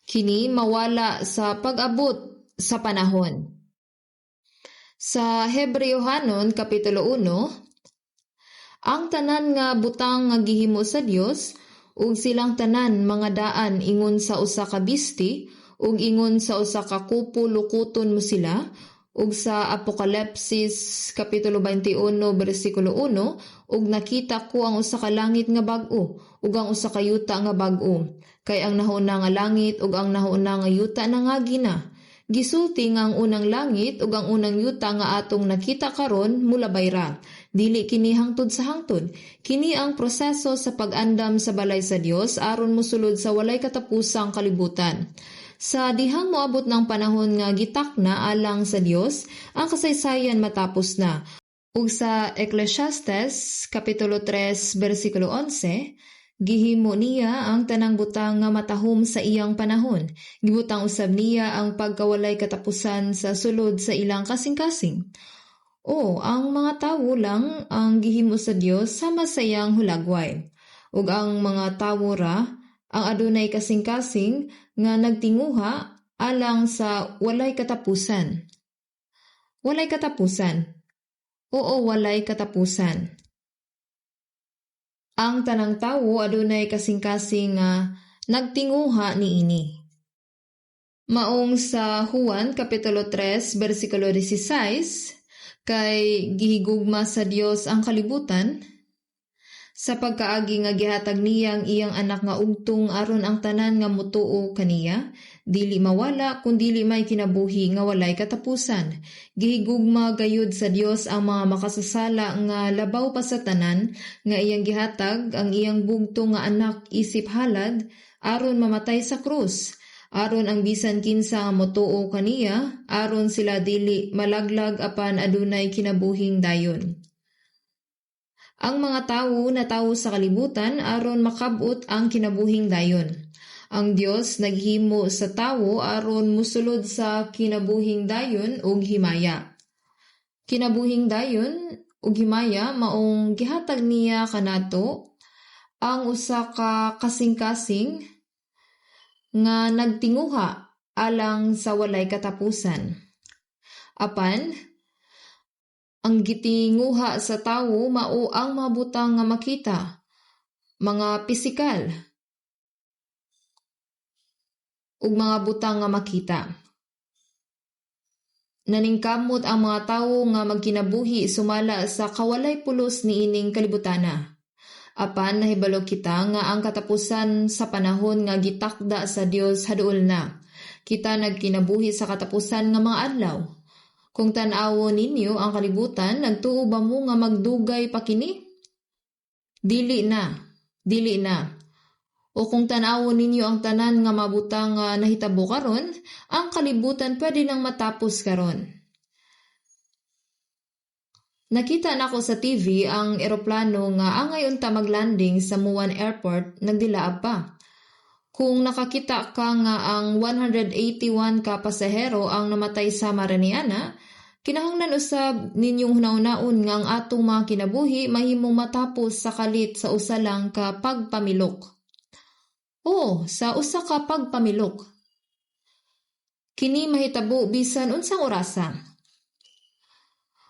Kini mawala sa pag-abot sa panahon. Sa Hebrewhanon kapitulo 1, ang tanan nga butang nga gihimo sa Dios ug silang tanan mga daan ingon sa usa ka bisti ug ingon sa usa ka kupo lukuton mo sila ug sa Apokalipsis kapitulo 21 bersikulo 1 ug nakita ko ang usa ka langit nga bag-o ug ang usa ka yuta nga bag-o kay ang nahauna nga langit ug ang nahauna nga yuta nangagi na. Gisulti nga ang unang langit ug ang unang yuta nga atong nakita karon mulabay ra. Dili kini hangtod sa hangtod. Kini ang proseso sa pag-andam sa balay sa Dios aron mosulod sa walay katapusang kalibutan. Sa dihang moabot ng panahon nga gitakna alang sa Dios, ang kasaysayan matapos na. Ug sa Ecclesiastes Kapitulo 3 versikulo 11, gihimo niya ang tanang butang nga matahom sa iyang panahon. Gibutang usab niya ang pagkawalay katapusan sa sulod sa ilang kasing-kasing. O, ang mga tawo lang ang gihimo sa Dios sama sa iyang hulagway. Ug ang mga tawo ra ang adunay kasing-kasing nga nagtinguha alang sa walay katapusan. Walay katapusan. Oo, walay katapusan. Ang tanang tawo adunay kasing-kasing nga nagtinguha niini. Maong sa Juan Kapitulo 3 versikulo 16, kay gihigugma sa Dios ang kalibutan, sa pagkaagi nga gihatag niya ang iyang anak nga ugtong aron ang tanan nga motuo kaniya, dili mawala kundili may kinabuhi nga walay katapusan. Gihigugma gayud sa Dios ang mga makasasala nga labaw pa sa tanan nga iyang gihatag ang iyang bugtong nga anak isip halad aron mamatay sa krus, aron ang bisan kinsa nga motuo kaniya, aron sila dili malaglag apan adunay kinabuhing dayon. Ang mga tawo na tawo sa kalibutan aron makabot ang kinabuhing dayon. Ang Dios naghimo sa tawo aron musulod sa kinabuhing dayon ug himaya. Kinabuhing dayon ug himaya maong gihatag niya kanato ang usa ka kasing-kasing nga nagtinguha alang sa walay katapusan. Apan ang gitinguha sa tawo mao ang mga butang nga makita, mga pisikal, ug mga butang nga makita. Naningkamot ang mga tawo nga magkinabuhi sumala sa kawalay pulos niining kalibutana. Apan nahibalo kita nga ang katapusan sa panahon nga gitakda sa Dios haduol na. Kita nagkinabuhi sa katapusan nga mga adlaw. Kung tan-awon ninyo ang kalibutan, nagtuo ba mo nga magdugay pa kini? Dili na. O kung tan-awon ninyo ang tanan nga mabutang nga nahitabo karon, ang kalibutan pwede nang matapos karon. Nakita nako sa TV ang eroplano nga angay unta maglanding sa Muan Airport, nagdilaab pa. Kung nakakita ka nga ang 181 ka pasahero ang namatay sa Mariana, kinahanglan usab ninyong hunaw-naon nga ang atong mga kinabuhi mahimong matapos sa kalit sa usa lang ka pagpamilok. Sa usa ka pagpamilok. Kini mahitabo bisan unsang orasa.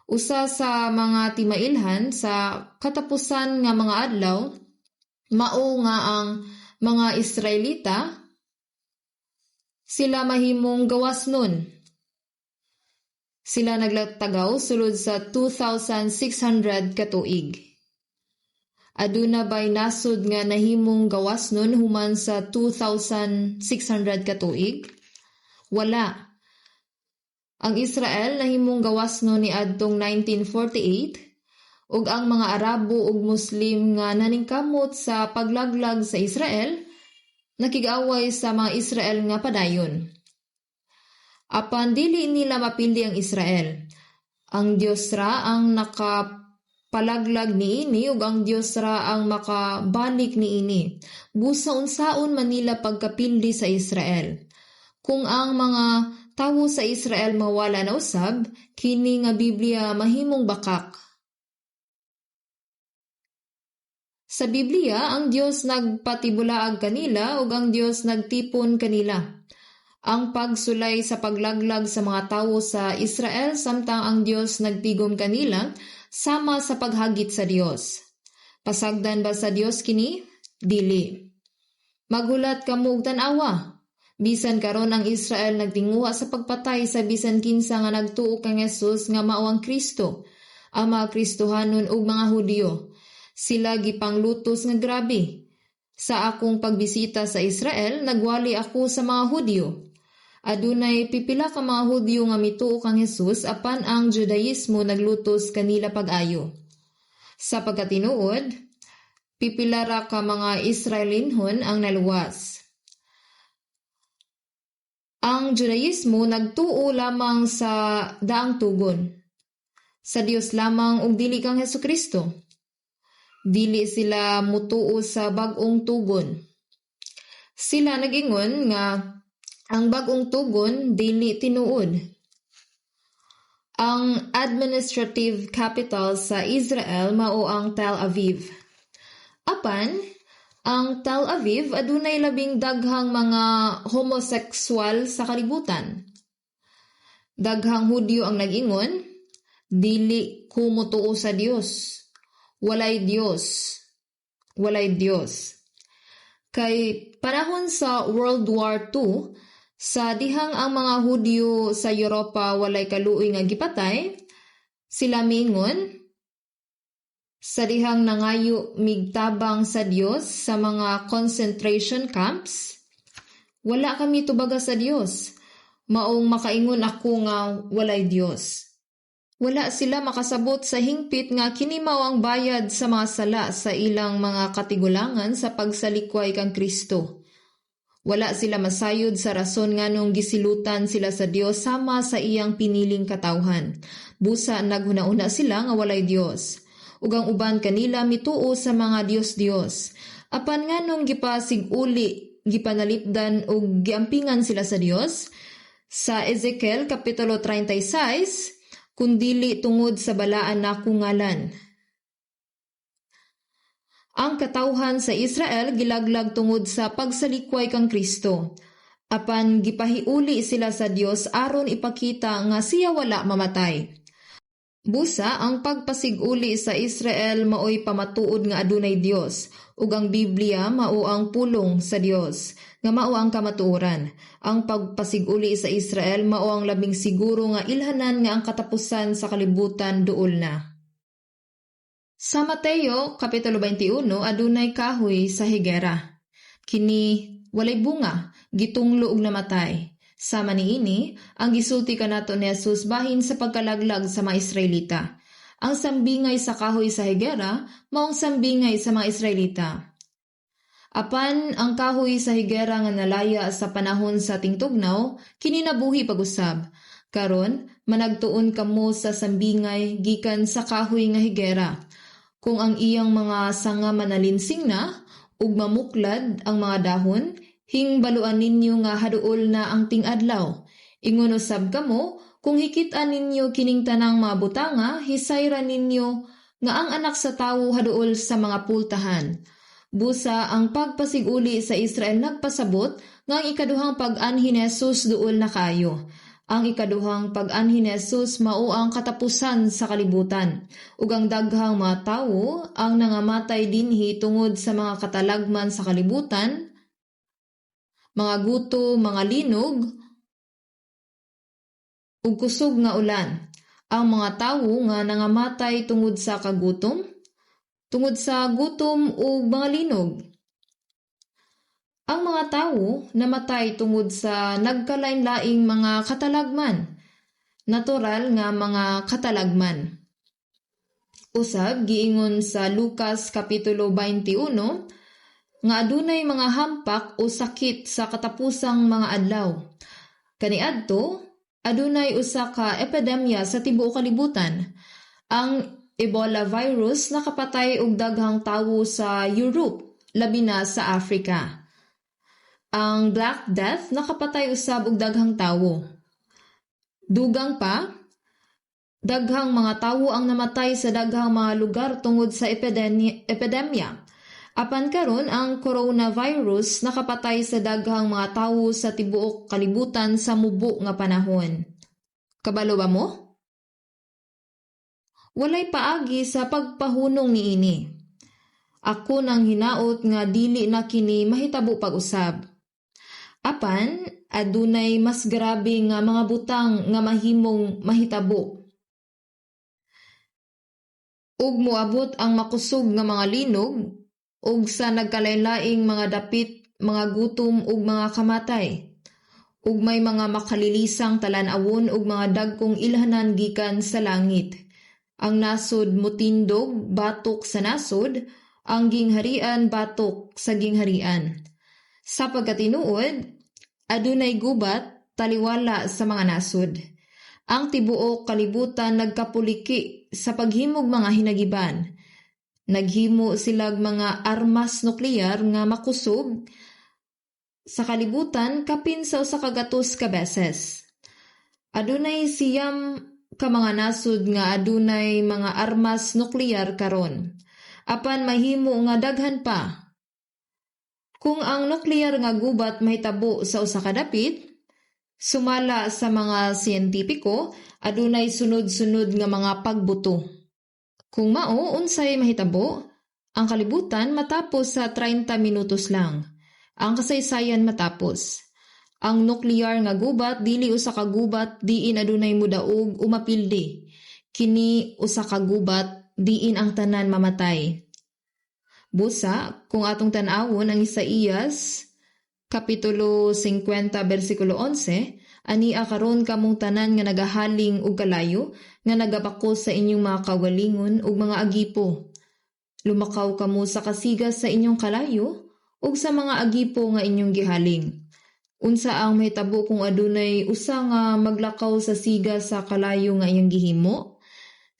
Usa sa mga timailhan sa katapusan nga mga adlaw, mao nga ang mga Israelita, sila mahimong gawas nun. Sila naglatagaw sulod sa 2,600 katuig. Aduna ba'y nasod nga nahimong gawas nun human sa 2,600 katuig? Wala. Ang Israel nahimong gawas nun ni adtong 1948, ug ang mga Arabo ug Muslim nga naningkamot sa paglaglag sa Israel, nakig-away sa mga Israel nga padayon. Apan dili nila mapili ang Israel. Ang Dios ra ang nakapalaglag niini ug ang Dios ra ang makabalik niini. Busa unsaon man nila pagkapildi sa Israel. Kung ang mga tawo sa Israel mawala na usab, kini nga Biblia mahimong bakak. Sa Biblia, ang Dios nagpatibulaag kanila ug ang Dios nagtipon kanila. Ang pagsulay sa paglaglag sa mga tawo sa Israel samtang ang Dios nagtigom kanila sama sa paghagit sa Dios. Pasagdan ba sa Dios kini? Dili. Magulat kamo og tan-awa. Bisan karon ang Israel nagtinguha sa pagpatay sa bisan kinsa nga nagtuo kang Jesus nga mao ang Kristo. Ang mga Kristohanon ug mga Hudyo, sila gipanglutos nga grabe. Sa akong pagbisita sa Israel, nagwali ako sa mga Hudyo. Adunay pipila ka mga Hudyo nga mituo kang Jesus apan ang Judaismo naglutos kanila pag-ayo. Sa pagkatinuod, pipila ra ka mga Israelinhon ang naluwas. Ang Judaismo nagtuo lamang sa daang tugon. Sa Dios lamang ug dili kang Hesukristo. Dili sila mutuo sa bag-ong tugon. Sila nag-ingon nga ang bag-ong tugon dili tinuod. Ang administrative capital sa Israel mao ang Tel Aviv. Apan, ang Tel Aviv adunay labing daghang mga homosexual sa kalibutan. Daghang Hudyo ang nag-ingon, dili ko mutuo sa Dios. Walay Dios. Walay Dios. Kay panahon sa World War II, sa dihang ang mga Hudyo sa Europa walay kaluoy nga gipatay, sila miingon, sa dihang nangayo migtabang sa Dios sa mga concentration camps, wala kami tubaga sa Dios. Maong makaingon ako nga walay Dios. Wala sila makasabot sa hingpit nga kini mao ang bayad sa mga sala sa ilang mga katigulangan sa pagsalikway kang Kristo. Wala sila masayod sa rason nganong gisilutan sila sa Dios sama sa iyang piniling katawhan. Busa naghuna-una sila nga walay Dios. Ug ang uban kanila mituo sa mga Dios-Dios. Apan nganong gipasiguli, gipanalipdan ug giampingan sila sa Dios? Sa Ezekiel Kapitulo 36, kundili tungod sa balaan na kungalan. Ang katawhan sa Israel gilaglag tungod sa pagsalikway kang Kristo. Apan gipahiuli sila sa Dios aron ipakita nga siya wala mamatay. Busa ang pagpasiguli sa Israel maoy pamatuod nga adunay Dios, ug ang Biblia mao ang pulong sa Dios, nga mao ang kamatuoran. Ang pagpasiguli sa Israel mao ang labing siguro nga ilhanan nga ang katapusan sa kalibutan duol na. Sa Mateo Kapitulo 21 adunay kahoy sa higera. Kini walay bunga, gitunglo ug namatay. Sama niini, ang gisulti kanato ni Jesus bahin sa pagkalaglag sa mga Israelita. Ang sambingay sa kahoy sa higera, maong sambingay sa mga Israelita. Apan ang kahoy sa higera nga nalaya sa panahon sa tingtugnaw, kini nabuhi pag-usab. Karon, managtuon kamo sa sambingay gikan sa kahoy nga higera. Kung ang iyang mga sanga manalinsing na, ug mamuklad ang mga dahon, hingbaluan ninyo nga haduol na ang ting-adlaw. Ingon usab kamo, kung hikit-an ninyo kining tanang mga butanga, hisayran ninyo nga ang anak sa tawo haduol sa mga pultahan. Busa ang pagpasiguli sa Israel nagpasabot nga ang ikaduhang pag-anhi ni Jesus duol na kayo. Ang ikaduhang pag-anhi ni Jesus mao ang katapusan sa kalibutan. Ug ang daghang mga tawo ang nangamatay dinhi tungod sa mga katalagman sa kalibutan, mga guto, mga linog, ug kusog nga ulan. Ang mga tawo nga nangamatay tungod sa kagutom, tungod sa gutom ug mga linog. Ang mga tawo namatay tungod sa nagkalain-laing mga katalagman, natural nga mga katalagman. Usab giingon sa Lucas Kapitulo 21 nga adunay mga hampak o sakit sa katapusang mga adlaw. Kaniadto, adunay usa ka epidemya sa tibuok kalibutan. Ang Ebola virus nakapatay og daghang tawo sa Europe, labi na sa Africa. Ang Black Death nakapatay usab og daghang tawo. Dugang pa, daghang mga tawo ang namatay sa daghang mga lugar tungod sa epidemya. Apan karon ang coronavirus nakapatay sa daghang mga tawo sa tibuok kalibutan sa mubo nga panahon. Kabalo ba mo? Walay paagi sa pagpahunong niini. Ako nang hinaot nga dili na kini mahitabo pag-usab. Apan adunay mas grabe nga mga butang nga mahimong mahitabo. Ug moabot ang makusog nga mga linog ug sa nagkalain-laing mga dapit, mga gutom ug mga kamatay. Ug may mga makalilisang talan-awon ug mga dagkong ilhanan gikan sa langit. Ang nasod mutindog batok sa nasod, ang gingharian batok sa gingharian. Sa pagkatinuod, adunay gubat taliwala sa mga nasud. Ang tibuok kalibutan nagkapuliki sa paghimog mga hinagiban. Naghimo silag mga armas nuklear nga makusog sa kalibutan kapin sa usa ka gatos ka beses. Adunay siyam ka mga nasud nga adunay mga armas nuklear karon. Apan mahimo nga daghan pa. Kung ang nuklear nga gubat mahitabo sa usa ka dapit, sumala sa mga siyentipiko, adunay sunod-sunod nga mga pagbuto. Kung mao, unsay mahitabo, ang kalibutan matapos sa 30 minutos lang. Ang kasaysayan matapos. Ang nuklear nga gubat, dili usa ka gubat, diin adunay mudaog umapildi. Kini usa ka gubat, diin ang tanan mamatay. Busa, kung atong tan-awon ang Isaías, Kapitulo 50, versikulo 11, ania karon kamong tanan nga nagahaling og kalayo, nga nagabakos sa inyong mga kaugalingon ug mga agipo. Lumakaw kamo sa kasigas sa inyong kalayo ug sa mga agipo nga inyong gihaling. Unsa ang mahitabo kung adunay usa nga maglakaw sa sigas sa kalayo nga iyang gihimo?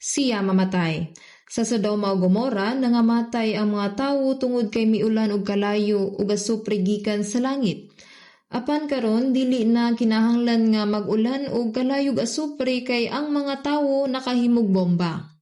Siya mamatay. Sa Sodoma ug Gomora nangamatay ang mga tawo tungod kay miulan og kalayo ug asupre gikan sa langit. Apan karon dili na kinahanglan nga mag-ulan og kalayo ug asupre kay ang mga tawo nakahimog bomba.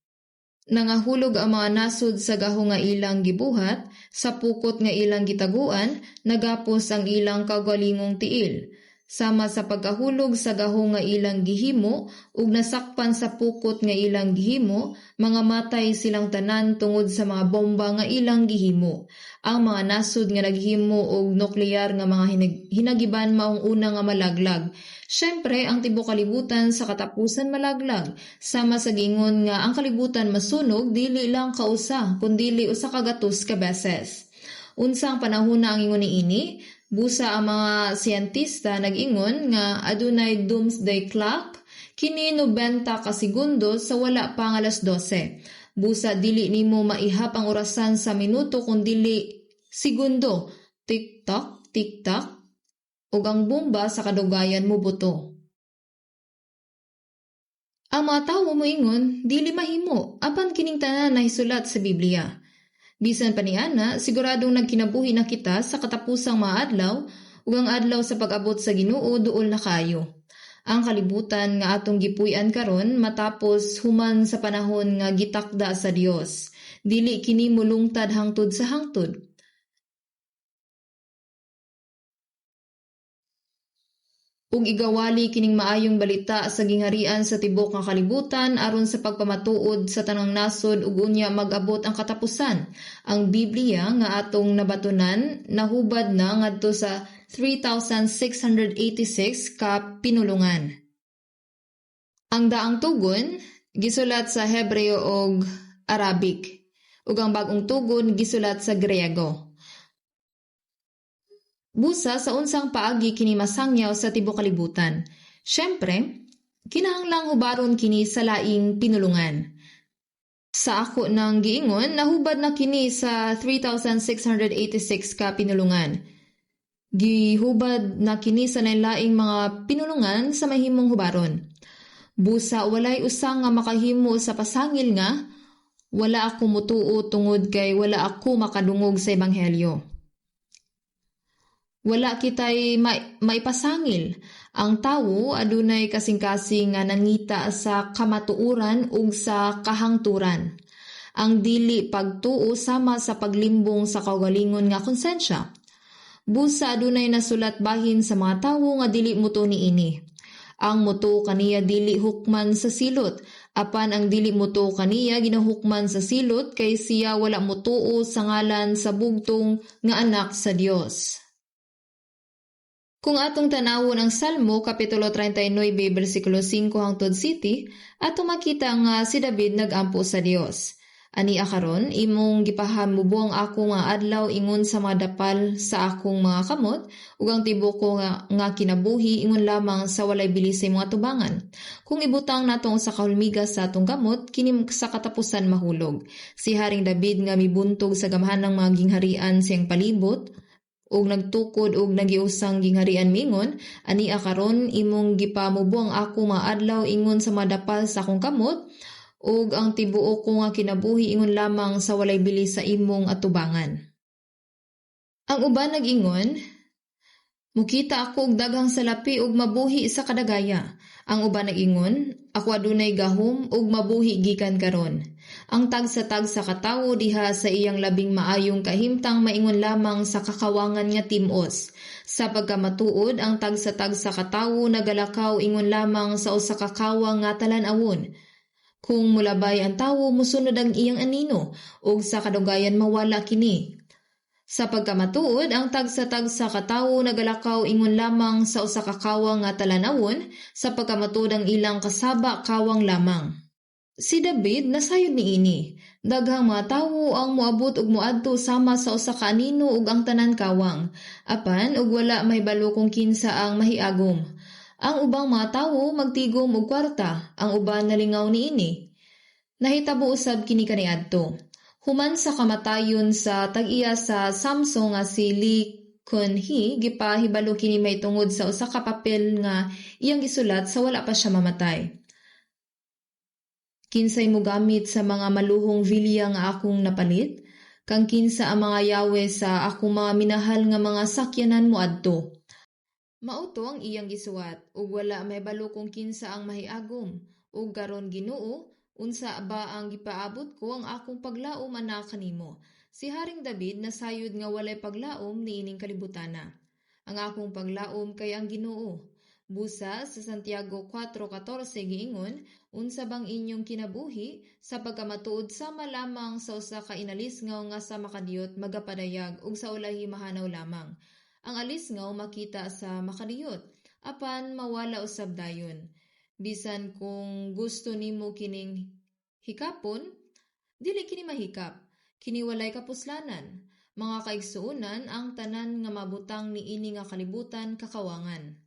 Nangahulog ang mga nasud sa gaho nga ilang gibuhat, sa pukot nga ilang gitaguan, nagapos ang ilang kaugalingong tiil. Sama sa pagkahulog sa gaho nga ilang gihimo ug nasakpan sa pukot nga ilang gihimo, mga matay silang tanan tungod sa mga bomba nga ilang gihimo. Ang mga nasud nga naghimo og nuklear nga mga hinagiban maong una nga malaglag. Syempre, ang tibok kalibutan sa katapusan malaglag. Sama sa gingon nga ang kalibutan masunog dili lang kausa kundi usa ka gatos ka beses. Unsang panahon na ang ingon niini? Busa ang mga siyentista nag-ingon nga adunay doomsday clock, kini 90 ka segundo sa wala pa nga alas 12. Busa dili nimo maihap ang orasan sa minuto kundi segundo. Tik-tak, tik-tak, ug ang bomba sa kadugayan mo buto. Ang mga tawo moingon dili mahimo apan kining tanan nahisulat sa Biblia. Bisan pa niana, siguradong nagkinabuhi na kita sa katapusang mga adlaw ug ang adlaw sa pag-abot sa Ginoo duol na kayo. Ang kalibutan nga atong gipuy-an karon matapos human sa panahon nga gitakda sa Dios. Dili kini mulungtad hangtod sa hangtod. Ug igawali kining maayong balita sa gingharian sa tibok nga kalibutan aron sa pagpamatuod sa tanang nasod ug unya mag-abot ang katapusan. Ang Biblia nga atong nabatunan nahubad na ngadto sa 3,686 ka pinulungan. Ang daang tugon gisulat sa Hebreo ug Arabic ug ang bag-ong tugon gisulat sa Griego. Busa sa unsang paagi kini masangyaw sa tibok kalibutan. Syempre, kinahanglang hubaron kini sa laing pinulungan. Sa ako nang giingon, nahubad na kini sa 3,686 ka pinulungan. Gihubad na kini sa laing mga pinulungan sa mahimong hubaron. Busa walay usa nga makahimo sa pasangil nga, wala ako mutuo tungod kay wala ako makadungog sa ebanghelyo. Wala kitay maipasangil. Ang tawo adunay kasing-kasing nga nangita sa kamatuuran ug sa kahangturan. Ang dili pagtuo sama sa paglimbong sa kaugalingon nga konsensya. Busa adunay nasulat bahin sa mga tawo nga dili muto niini. Ang muto kaniya dili hukman sa silot, apan ang dili muto kaniya ginahukman sa silot kay siya wala mutuo sa ngalan sa bugtong nga anak sa Dios. Kung atong tanawon ang Salmo Kapitulo 39 versikulo 5 hangtod 7, atong makita nga si David nagampo sa Dios. Ani akaron imong gipahamubo ang ako nga adlaw ingon sa mga dapal sa akong mga kamot ug ang tibok ko nga kinabuhi ingon lamang sa walay bilis sa mga tubangan. Kung ibutang natong sa kahulmigas sa atong kamot kini sa katapusan mahulog. Si Haring David nga mibuntog sa gamhanang mga gingharian siyang palibot ug nagtukod og nagiusang gingharian mingon, ani karon imong gipamubo ang ako mga adlaw ingon sa madapal sa akong kamot, ug ang tibuok ko nga kinabuhi ingon lamang sa walay bili sa imong atubangan. Ang uban nag-ingon, mukita ako og daghang salapi ug mabuhi sa kadagaya. Ang uban nag-ingon, ako adunay gahom ug mabuhi gikan karon. Ang tagsa-tag sa katawo diha sa iyang labing maayong kahimtang maingon lamang sa kakawangan nga timos. Sa pagkamatuod, ang tagsa-tag sa katawo nagalakaw ingon lamang sa usa ka kawang nga talan-awon. Kung mulabay ang tawo, musunod ang iyang anino, ug sa kadugayan mawala kini. Sa pagkamatuod, ang tagsa-tag sa katawo nagalakaw ingon lamang sa usa ka kawang nga talan-awon, sa pagkamatuod ang ilang kasaba kawang lamang. Si David nasayod niini. Daghang mga tawo ang moabot ug moadto sama sa usa ka anino ug ang tanan kawang. Apan ug wala may balo kung kinsa ang mahiagom. Ang ubang mga tawo magtigom og kwarta, ang uban nalingaw niini. Nahitabo usab kini kaniadto. Human sa kamatayon sa tag-iya sa Samsung nga si Lee Kun-hee, gipahibalo kini may tungod sa usa ka papel nga iyang gisulat sa wala pa siya mamatay. Kinsay mo gamit sa mga maluhong vilya nga akong napalit, kang kinsa ang mga yawe sa akong mga minahal nga mga sakyanan mo adto. Mauto ang iyang gisuwat, ug wala may balo kung kinsa ang mahiagom, ug karon Ginoo, unsa ba ang gipaabot ko ang akong paglaom ana kanimo. Si Haring David nasayod nga walay paglaom niining kalibutana. Ang akong paglaom kay ang Ginoo. Busa sa Santiago 4:14 giingon, unsa bang inyong kinabuhi sa pagkamatuod sama lamang sa usa ka inalisngaw nga sa makadiyot magapadayag ug sa ulahi mahanaw lamang. Ang alisngaw makita sa makadiyot, apan mawala usab dayon. Bisan kung gusto nimo kining hikapon, dili kini mahikap. Kini walay kapuslanan. Mga kaigsuonan ang tanan nga mabutang niini nga kalibutan kakawangan.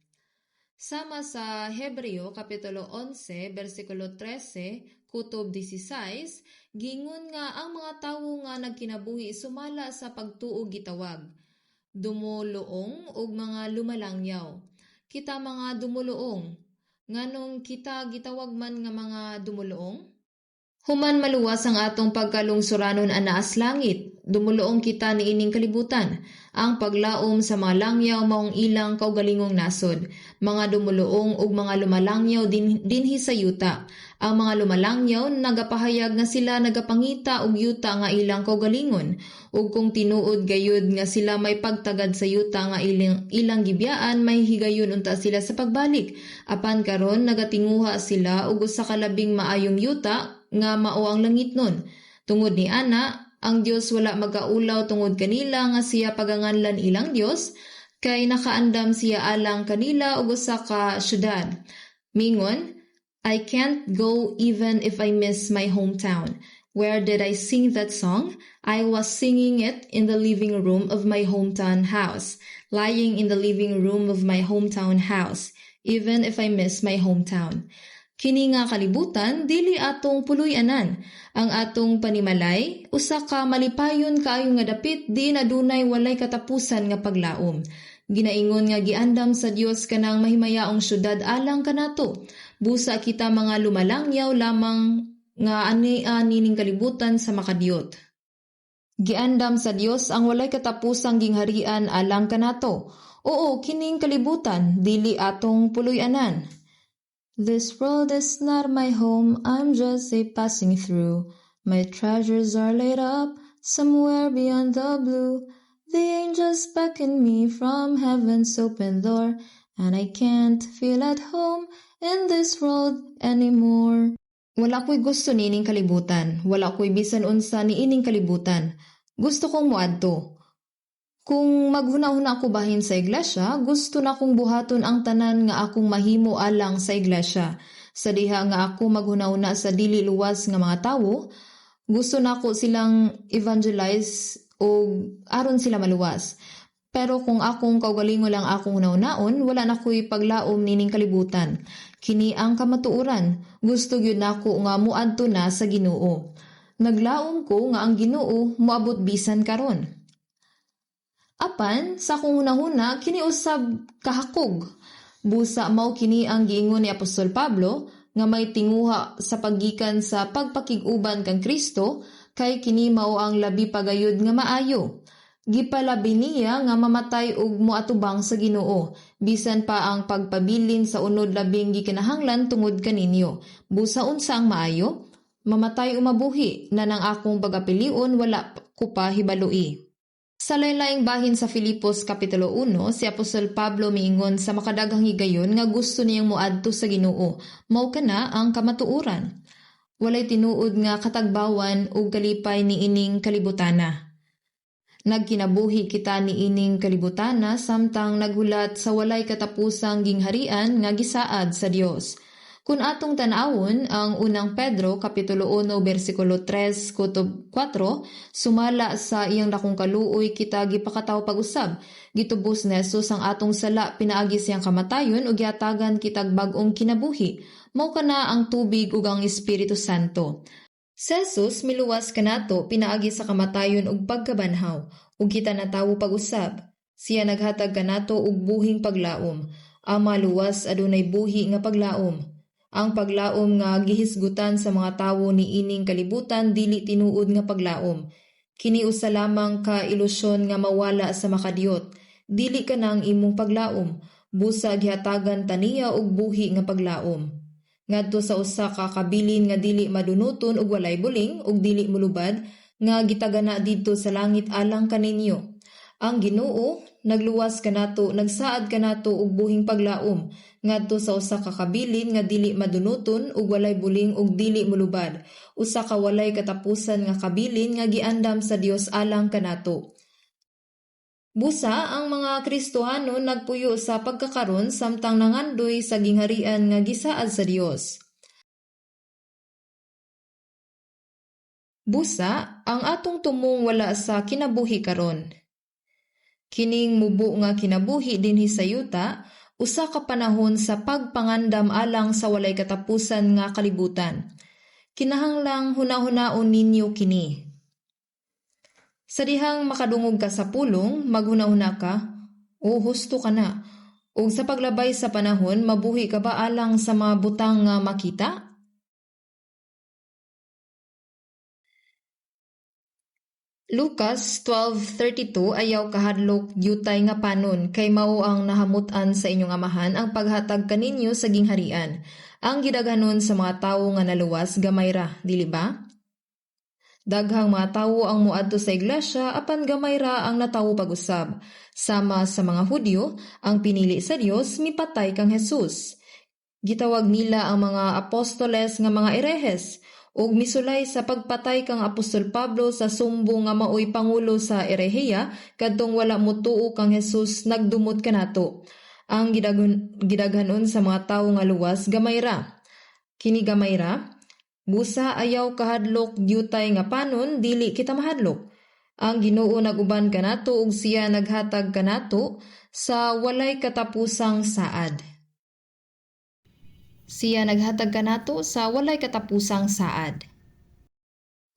Sama sa Hebreo kapitulo 11 bersikulo 13 kutob 16, gingon nga ang mga tawo nga nagkinabuhi sumala sa pagtuo gitawag, dumuluong ug mga lumalangyaw. Kita mga dumuluong, nganong kita gitawag man nga mga dumuluong? Human maluwas ang atong pagkalungsuranon anaas langit, dumuluong kita niining kalibutan. Ang paglaom sa mga langyaw maong ilang kaugalingong nasod, mga dumuluong ug mga lumalangyaw dinhi sa yuta. Ang mga lumalangyaw nagapahayag nga sila nagapangita og yuta nga ilang kaugalingon, ug kung tinuod gayud nga sila may pagtagad sa yuta nga ilang gibiyaan, may higayon unta sila sa pagbalik. Apan karon nagatinguha sila og usa ka labing maayong yuta nga mao ang langit nun. Tungod ni ana, ang Dios wala magaulaw tungod kanila nga siya paganganlan ilang Dios, kay nakaandam siya alang kanila og usa ka syudad. Mingon, I can't go even if I miss my hometown. Where did I sing that song? I was singing it in the living room of my hometown house, lying in the living room of my hometown house, even if I miss my hometown. Kini nga kalibutan, dili atong puloy-anan. Ang atong panimalay, usa ka malipayon kaayo nga dapit, di na dunay walay katapusan nga paglaom. Ginaingon nga giandam sa Dios kanang mahimayaong syudad alang kanato. Busa kita mga lumalangyaw lamang nga ani-ani ning kalibutan sa makadiyot. Giandam sa Dios ang walay katapusang gingharian alang kanato. Oo, kining kalibutan, dili atong puloy-anan. This world is not my home, I'm just a passing through. My treasures are laid up somewhere beyond the blue. The angels beckon me from heaven's open door, and I can't feel at home in this world anymore. Wala ko'y gusto niining kalibutan, wala ko'y bisan unsa niining kalibutan. Gusto kong muadto. Kung maghuna-huna ako bahin sa iglesia, gusto na kong buhaton ang tanan nga akong mahimo alang sa iglesia. Sa diha nga ako maghuna-huna sa dili luwas nga mga tawo, gusto na ko silang evangelize o aron sila maluwas. Pero kung akong kaugalingon lang akong hunahunaon, wala na ko'y paglaom nining kalibutan. Kini ang kamatuuran, gusto gyud nako nga muadto na sa Ginoo. Naglaom ko nga ang Ginoo moabot bisan karon. Apan sa kung hunahuna kini usab kahakog. Busa mao kini ang giingon ni Apostol Pablo nga may tinguha sa paggikan sa pagpakig-uban kang Kristo kay kini mao ang labi pagayod nga maayo. Gipalabi niya nga mamatay ug moatubang sa Ginoo bisan pa ang pagpabilin sa unod labing gikinahanglan tungod kaninyo. Busa unsa ang maayo? Mamatay o mabuhi na nang akong pagapilion wala ko pa hibaloi. Sa lain-laing bahin sa Filipos Kapitulo 1, si Apostol Pablo miingon sa makadaghang higayon nga gusto niyang moadto sa Ginoo, mao kana ang kamatuoran. Walay tinuod nga katagbawan ug kalipay ni ining kalibutana. Nagkinabuhi kita ni ining kalibutana samtang naghulat sa walay katapusang gingharian nga gisaad sa Dios. Kung atong tanawon ang unang Pedro Kapitulo 1 versikulo 3 kutob 4, sumala sa iyang dakong kaluoy kita gipakataw pag-usab. Gitubos ni Jesus ang atong sala pinaagi siyang kamatayon ug giatagan kitag bag-ong kinabuhi. Mao kana ang tubig ug ang Espiritu Santo. Si Jesus miluwas kanato pinaagi sa kamatayon ug pagkabanhaw ug kita natawo pag-usab. Siya naghatag kanato og buhing paglaom. Ang maluwas adunay buhi nga paglaom. Ang paglaom nga gihisgutan sa mga tawo ni ining kalibutan dili tinuod nga paglaom. Kini usa lamang ka ilusyon nga mawala sa makadiyot. Dili ka nang imong paglaom. Busa gihatagan taniya og buhi nga paglaom. Ngadto sa usa ka kabilin nga dili madunuton ug walay buling ug dili mulubad nga gitagana didto sa langit alang kaninyo. Ang Ginoo nagluwas kanato, nagsaad kanato og buhing paglaom ngadto sa usa ka kabilin nga dili madunuton ug walay buling ug dili mulubad, usa ka walay katapusan nga kabilin nga giandam sa Dios alang kanato. Busa ang mga Kristohano nagpuyo sa pagkakaron samtang nangandoy sa gingharian nga gisaad sa Dios. Busa ang atong tumong wala sa kinabuhi karon. Kining mubo nga kinabuhi dinhi sa yuta, usa ka panahon sa pagpangandam alang sa walay katapusan nga kalibutan. Kinahanglang hunahunahon ninyo kini. Sa dihang makadungog ka sa pulong, maghunahuna ka, o husto ka na. O sa paglabay sa panahon, mabuhi ka ba alang sa mga butang nga makita? Lucas 12:32 ayaw kahadlok yutay nga panon kay mao ang nahamutan sa inyong amahan ang paghatag kaninyo sa gingharian. Ang gidaghanon sa mga tawo nga naluwas gamay ra, dili ba? Daghang mga tawo ang moadto sa iglesia apan gamay ra ang natawo pag-usab. Sama sa mga Hudyo, ang pinili sa Dios mipatay kang Jesus. Gitawag nila ang mga apostoles nga mga erehes. Ug misulay sa pagpatay kang Apostol Pablo sa sumbong nga maoy pangulo sa Ereheya kadtong wala motuo kang Jesus nagdumot kanato. Ang gidaghanon sa mga tawo nga luwas gamay ra. Kini gamay ra, busa ayaw kahadlok dyutay nga panon dili kita mahadlok. Ang Ginoo naguban kanato ug siya naghatag kanato sa walay katapusang saad. Siya naghatag kanato sa walay katapusang saad.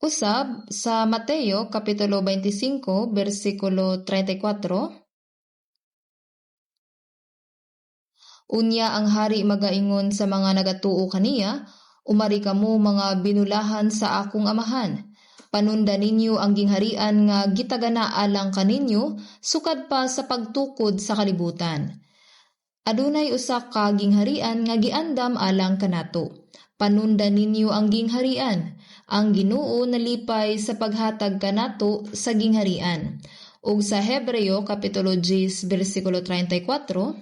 Usab sa Mateo Kapitulo 25 versikulo 34. Unya ang hari magaingon sa mga nagatuo kaniya, umari kamo mga binulahan sa akong amahan. Panunda ninyo ang gingharian nga gitagana alang kaninyo sukad pa sa pagtukod sa kalibutan. Adunay usa ka gingharian nga giandam alang kanato. Panunda ninyo ang gingharian. Ang Ginoo nalipay sa paghatag kanato sa gingharian. Ug sa Hebreo Kapitulo 10 versikulo 34,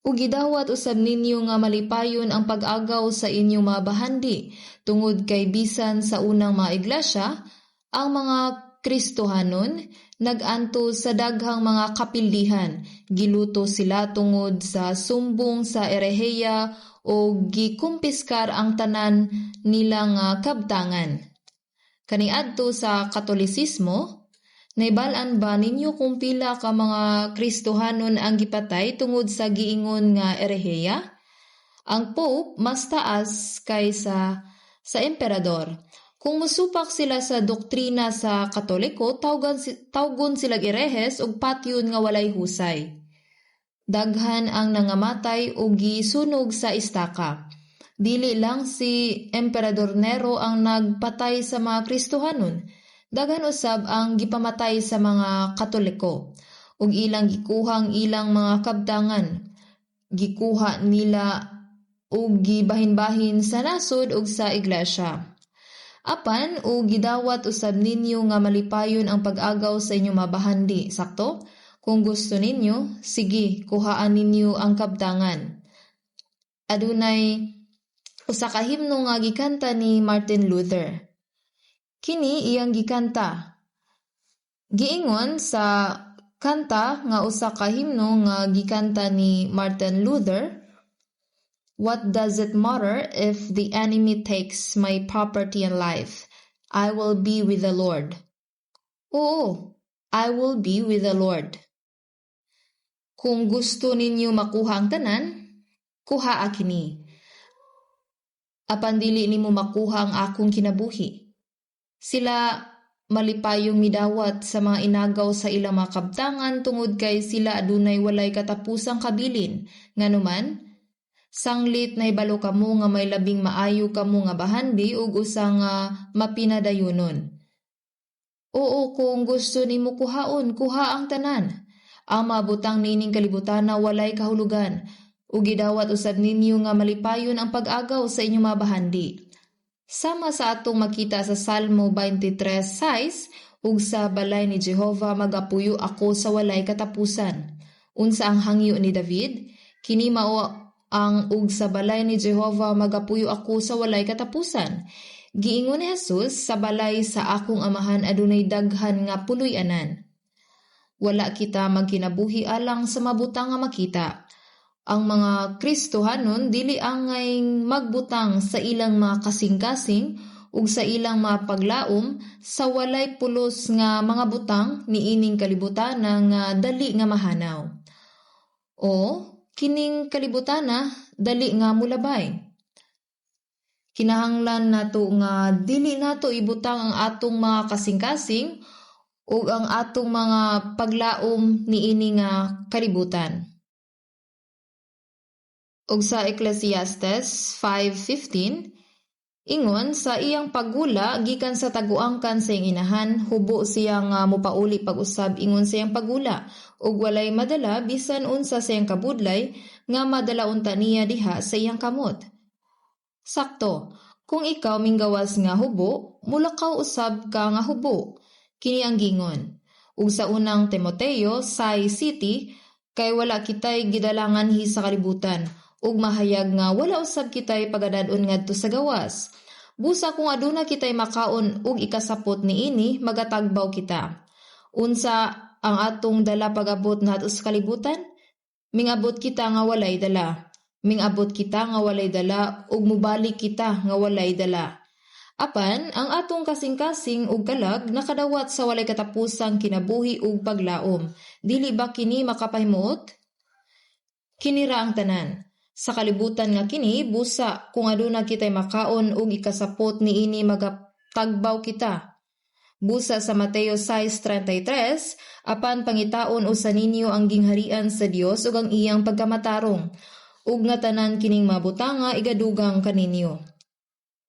ug gidawat usab ninyo nga malipayon ang pag-agaw sa inyong mga bahandi tungod kay bisan sa unang mga iglesia, ang mga Kristohanon naganto sa daghang mga kapildihan, giluto sila tungod sa sumbong sa Ereheya o gikumpiskar ang tanan nilang kabtangan. Kaniadto sa Katolisismo, naibal-an ba ninyo kung pila ka mga Kristohanon ang gipatay tungod sa giingon nga Ereheya? Ang Pope mas taas kaysa sa emperador. Kung musupak sila sa doktrina sa Katoliko, tawgon sila irehes ug patyon nga walay husay. Daghan ang nangamatay ug gisunog sa istaka. Dili lang si Emperador Nero ang nagpatay sa mga Kristohanon. Daghan usab ang gipamatay sa mga Katoliko ug ilang gikuhang ilang mga kabtangan. Gikuha nila ug gibahin-bahin sa nasod ug sa iglesia. Apan o gidawat usab ninyo nga malipayon ang pag-agaw sa inyong mabahandi. Sakto? Kung gusto ninyo, sige, kuhaan ninyo ang kabtangan. Adunay usa ka himno nga gikanta ni Martin Luther. Kini iyang gikanta. Giingon sa kanta nga usa ka himno nga gikanta ni Martin Luther, "What does it matter if the enemy takes my property and life? I will be with the Lord." Oo, I will be with the Lord. Kung gusto ninyo makuha ang tanan, kuha kini. Apan dili nimo makuha ang akong kinabuhi. Sila malipayong midawat sa mga inagaw sa ilang mga kabtangan tungod kay sila adunay walay katapusang kabilin. Nganuman, sanglit na ibalo kamo nga may labing maayo kamo nga bahandi ug usa nga mapinadayunon. Oo, kung gusto nimo kuhaon, kuha ang tanan. Ang mabutang nining kalibutan na walay kahulugan ug gidawat usab ninyo nga malipayon ang pag-agaw sa inyong mga bahandi. Sama sa atong makita sa Salmo 23:6 ug sa balay ni Jehova magapuyo ako sa walay katapusan. Unsa ang hangyo ni David? Kini mao ang ug sa balay ni Jehova magapuyo ako sa walay katapusan. Giingon ni Jesus, sa balay sa akong amahan adunay daghan nga puloy-anan. Wala kita magkinabuhi alang sa mabutang nga makita. Ang mga Kristohanon dili angay magbutang sa ilang mga kasing-kasing ug sa ilang mga paglaom sa walay pulos nga mga butang niining kalibutan nga dali nga mahanaw. O kining kalibutana dali nga mulabay. Kinahanglan nato nga dili nato ibutang ang atong mga kasing-kasing ug ang atong mga paglaom niini nga kalibutan. Ug sa Ecclesiastes 5:15, ingon sa iyang paggula gikan sa taguangkan sa iyang inahan, hubo siya nga mopauli pag-usab ingon sa iyang paggula, ug walay madala bisan unsa sa iyang kabudlay nga madalaunta niya diha sa iyang kamot. Sakto, kung ikaw minggawas nga hubo, mulakaw usab ka nga hubo. Kini ang gingon. Ug sa unang Timoteo 6:7, kay wala kitay gidalangan hi sa kalibutan, ug mahayag nga wala usab kitay pagadadon ngadto sa gawas. Busa kung aduna kitay makaon ug ikasapot niini, magatagbaw kita. Unsa ang atong dala pag-abot ngadto sa kalibutan? Mingabot kita nga walay dala. Mingabot kita nga walay dala ug mubalik kita nga walay dala. Apan ang atong kasing-kasing ug kalag nakadawat sa walay katapusang kinabuhi ug paglaom. Dili ba kini makapahimuot? Kini ra ang tanan. Sa kalibutan nga kini, busa kung aduna kitay makaon ug ikasapot niini magatagbaw kita. Busa sa Mateo 6:33, apan pangitaon usa ninyo ang gingharian sa Dios ug ang iyang pagkamatarong, ug nga tanan kining mabutanga igadugang kaninyo.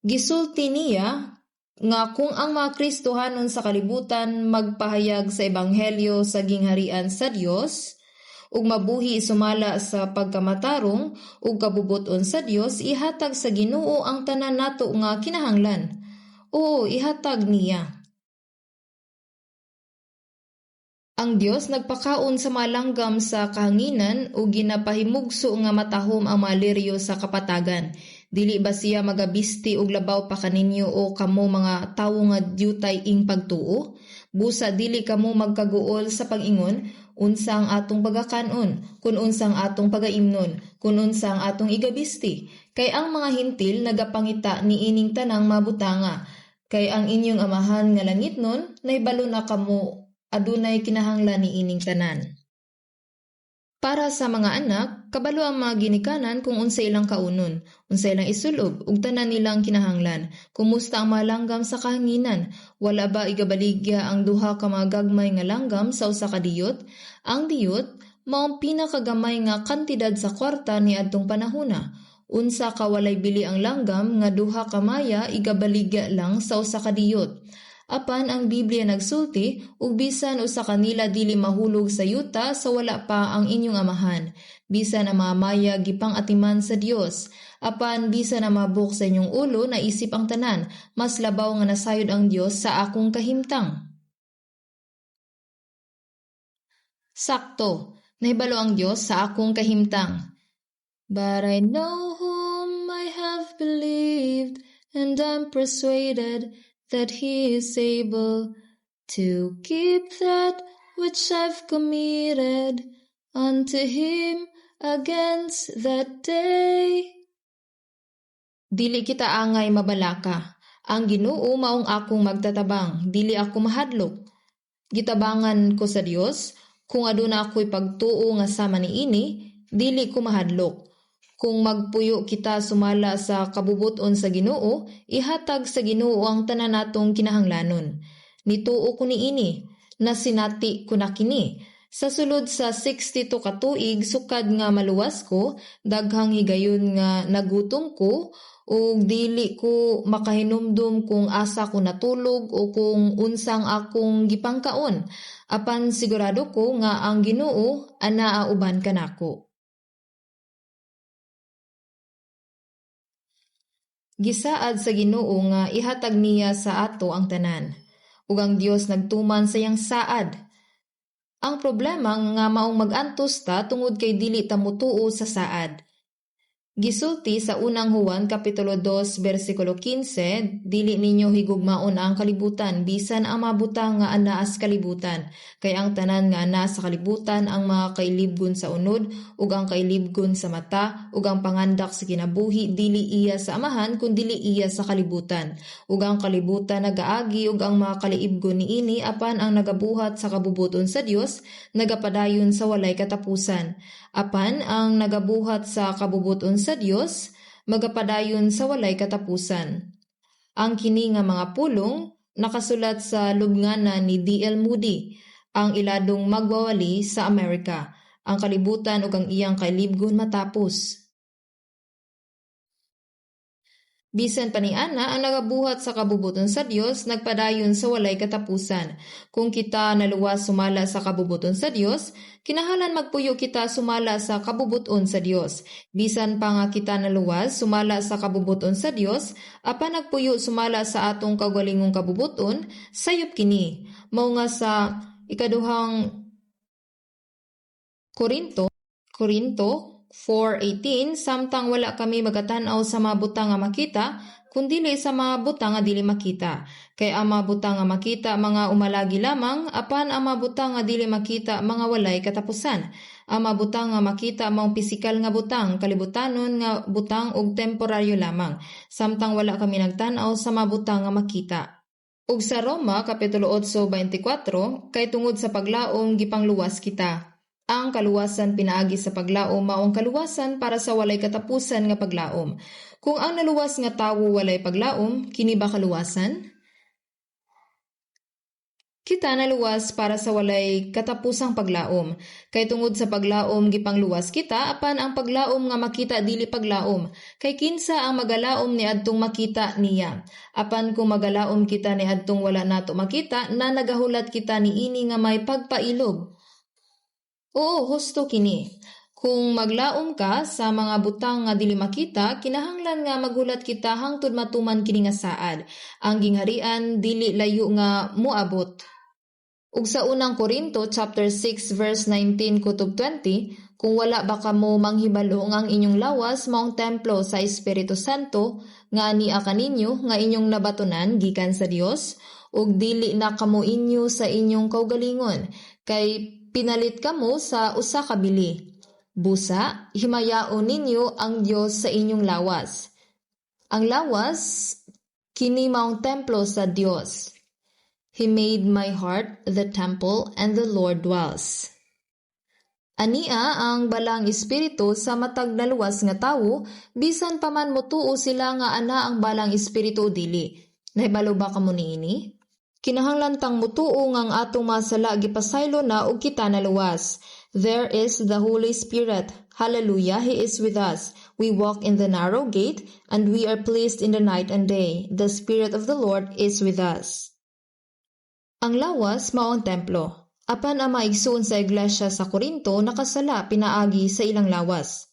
Gisulti niya nga kung ang mga Kristohanon sa kalibutan magpahayag sa ebanghelyo sa gingharian sa Dios ug mabuhi sumala sa pagkamatarong ug kabubuton sa Dios, ihatag sa Ginoo ang tanan nato nga kinahanglan. Oo, ihatag niya. Ang Dios nagpakaon sa malanggam sa kahanginan ug ginapahimugso nga matahom ang mga liryo sa kapatagan. Dili ba siya magabisti og labaw pa kaninyo o kamo mga tawo nga diyutay ing pagtuo? Busa dili kamo magkaguol sa pag-ingon, unsa ang atong pagakanon, kun unsa ang atong pagaimnon, kun unsa ang atong igabisti. Kay ang mga hintil nagapangita niining tanang mabutanga. Kay ang inyong amahan nga langitnon, nahibalo na kamo adunay kinahanglan niining tanan. Para sa mga anak, kabalo ang mga ginikanan kung unsay ilang kaunon, unsay ilang isulob, ug tanan nilang kinahanglan. Kumusta ang mga langgam sa kahanginan? Wala ba igabaligya ang duha ka mga gagmay nga langgam sa usa ka diyot? Ang diyot mao ang pinakagamay nga kantidad sa kwarta niadtong panahona. Unsa ka walay bili ang langgam nga duha ka maya igabaligya lang sa usa ka diyot. Apan ang Biblia nagsulti ug bisan usa kanila dili mahulog sa yuta sa wala pa ang inyong amahan. Bisan ang mga maya gipang-atiman sa Dios. Apan bisan na mabuk sa inyong ulo na isip ang tanan, mas labaw nga nasayod ang Dios sa akong kahimtang. Sakto, nahibalo ang Dios sa akong kahimtang. But I know whom I have believed, and I'm persuaded that He is able to keep that which I've committed unto Him against that day. Dili kita angay mabalaka. Ang Ginoo maong akong magtatabang, dili ako mahadlok. Gitabangan ko sa Dios, kung aduna ako'y pagtuo nga sama niini, dili ko mahadlok. Kung magpuyo kita sumala sa kabubuton sa Ginoo, ihatag sa Ginoo ang tanan natong kinahanglanon. Nituo ko niini, nasinati ko na kini. Sa sulod sa 62 ka tuig sukad nga maluwas ko, daghang higayon nga nagutom ko, ug dili ko makahinumdum kung asa ko natulog o kung unsang akong gipangkaon. Apan sigurado ko nga ang Ginoo anaa uban kanako. Gisaad sa Ginoo nga ihatag niya sa ato ang tanan, ug ang Dios nagtuman sa iyang saad. Ang problema nga maong mag-antos ta tungod kay dili ta mutuo sa saad. Gisulti sa unang Juan kapitulo 2 bersikulo 15, dili ninyo higugmaon ang kalibutan bisan ang mabutang nga anaas kalibutan, kay ang tanan nga ana sa kalibutan ang mga kailibgon sa unod ug ang kailibgon sa mata ug ang pangandak sa kinabuhi dili iya sa amahan kun dili iya sa kalibutan. Ug ang kalibutan nagaagi ug ang mga kaliibgon niini apan ang nagabuhat sa kabubuton sa Dios nagapadayon sa walay katapusan. Apan ang nagabuhat sa kabubuton sa Dios magapadayon sa walay katapusan. Ang kini nga mga pulong nakasulat sa lubnganan ni D.L. Moody, ang iladong magwawali sa Amerika, ang kalibutan ug ang iyang kailibgon matapos. Bisan paniana ang nagabuhat sa kabubuton sa Dios nagpadayon sa walay katapusan. Kung kita naluwas sumala sa kabubuton sa Dios, kinahanglan magpuyo kita sumala sa kabubuton sa Dios. Bisan pa nga kita naluwas sumala sa kabubuton sa Dios, apan nagpuyo sumala sa atong kaugalingong kabubuton, sayop kini. Mao nga sa ikaduhang Korinto 4:18, samtang wala kami magatanaw sa mga butang nga makita, kundili sa mga butang nga dili makita. Kay ang mga butang nga makita mga umalagi lamang, apan ang mga butang nga dili makita mga walay katapusan. Ang mga butang nga makita mga pisikal nga butang, kalibutanon nga butang ug temporaryo lamang, samtang wala kami nagtanaw sa mga butang nga makita. Ug sa Roma kapitulo 8:24, kay tungod sa paglaom gipangluwas kita. Ang kaluwasan pinaagi sa paglaom maong kaluwasan para sa walay katapusan nga paglaom. Kung ang naluwas nga tawo walay paglaom, kini ba kaluwasan? Kita naluwas para sa walay katapusang paglaom. Kay tungod sa paglaom gipangluwas kita, apan ang paglaom nga makita dili paglaom. Kay kinsa ang magalaom ni adtong makita niya. Apan kung magalaom kita ni adtong wala nato makita, na nagahulat kita ni ini nga may pagpailog. Oo, husto kini. Kung maglaom ka sa mga butang nga dili makita, kinahanglan nga maghulat kita hangtod matuman kini nga saad. Ang gingharian dili layo nga moabot. Ug sa unang Korinto chapter 6 verse 19 kutob 20, kung wala ba kamo manghibalo nga ang inyong lawas maong templo sa Espiritu Santo nga ania kaninyo nga inyong nabatunan gikan sa Dios, ug dili na kamo inyo sa inyong kaugalingon, kay pinalit kamo sa usa ka bili. Busa, himayaon ninyo ang Dios sa inyong lawas. Ang lawas, kini maong templo sa Dios. He made my heart the temple and the Lord dwells. Ania ang balang espiritu sa matag naluwas nga tawo, bisan pa man motuo sila nga ana ang balang espiritu dili. Nahibalo ba kamo niini? Kinahanglan tang mutuo nga ang atong masala gipasaylo na ug kita naluwas. There is the Holy Spirit. Hallelujah, He is with us. We walk in the narrow gate, and we are pleased in the night and day. The Spirit of the Lord is with us. Ang lawas mao ang templo. Apan ang maigsoon sa iglesia sa Korinto nakasala pinaagi sa ilang lawas.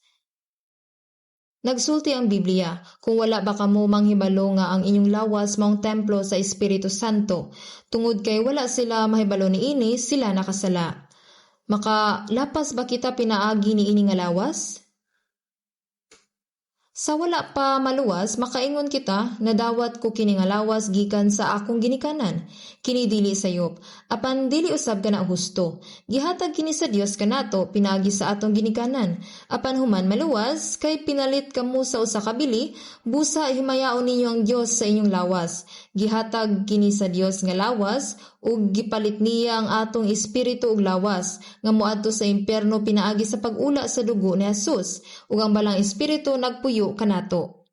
Nagsulti ang Biblia, kung wala ba kamo manghibalo nga ang inyong lawas maong templo sa Espiritu Santo, tungod kay wala sila mahibalo niini, sila nakasala. Maka lapas ba kita pinaagi niini nga lawas? Sa wala pa maluwas, makaingon kita na dawat ko kini nga lawas gikan sa akong ginikanan. Kini dili sayop, apan dili usab kana husto. Gihatag kini sa Dios kanato pinaagi sa atong ginikanan. Apan human maluwas, kay pinalit kamo sa usa ka bili, busa himayaon ninyo ang Dios sa inyong lawas. Gihatag kini sa Dios nga lawas ug gipalit niya ang atong espiritu ug lawas nga moadto sa impierno pinaagi sa pag-ula sa dugo ni Jesus, ug ang balang espiritu nagpuyo kanato.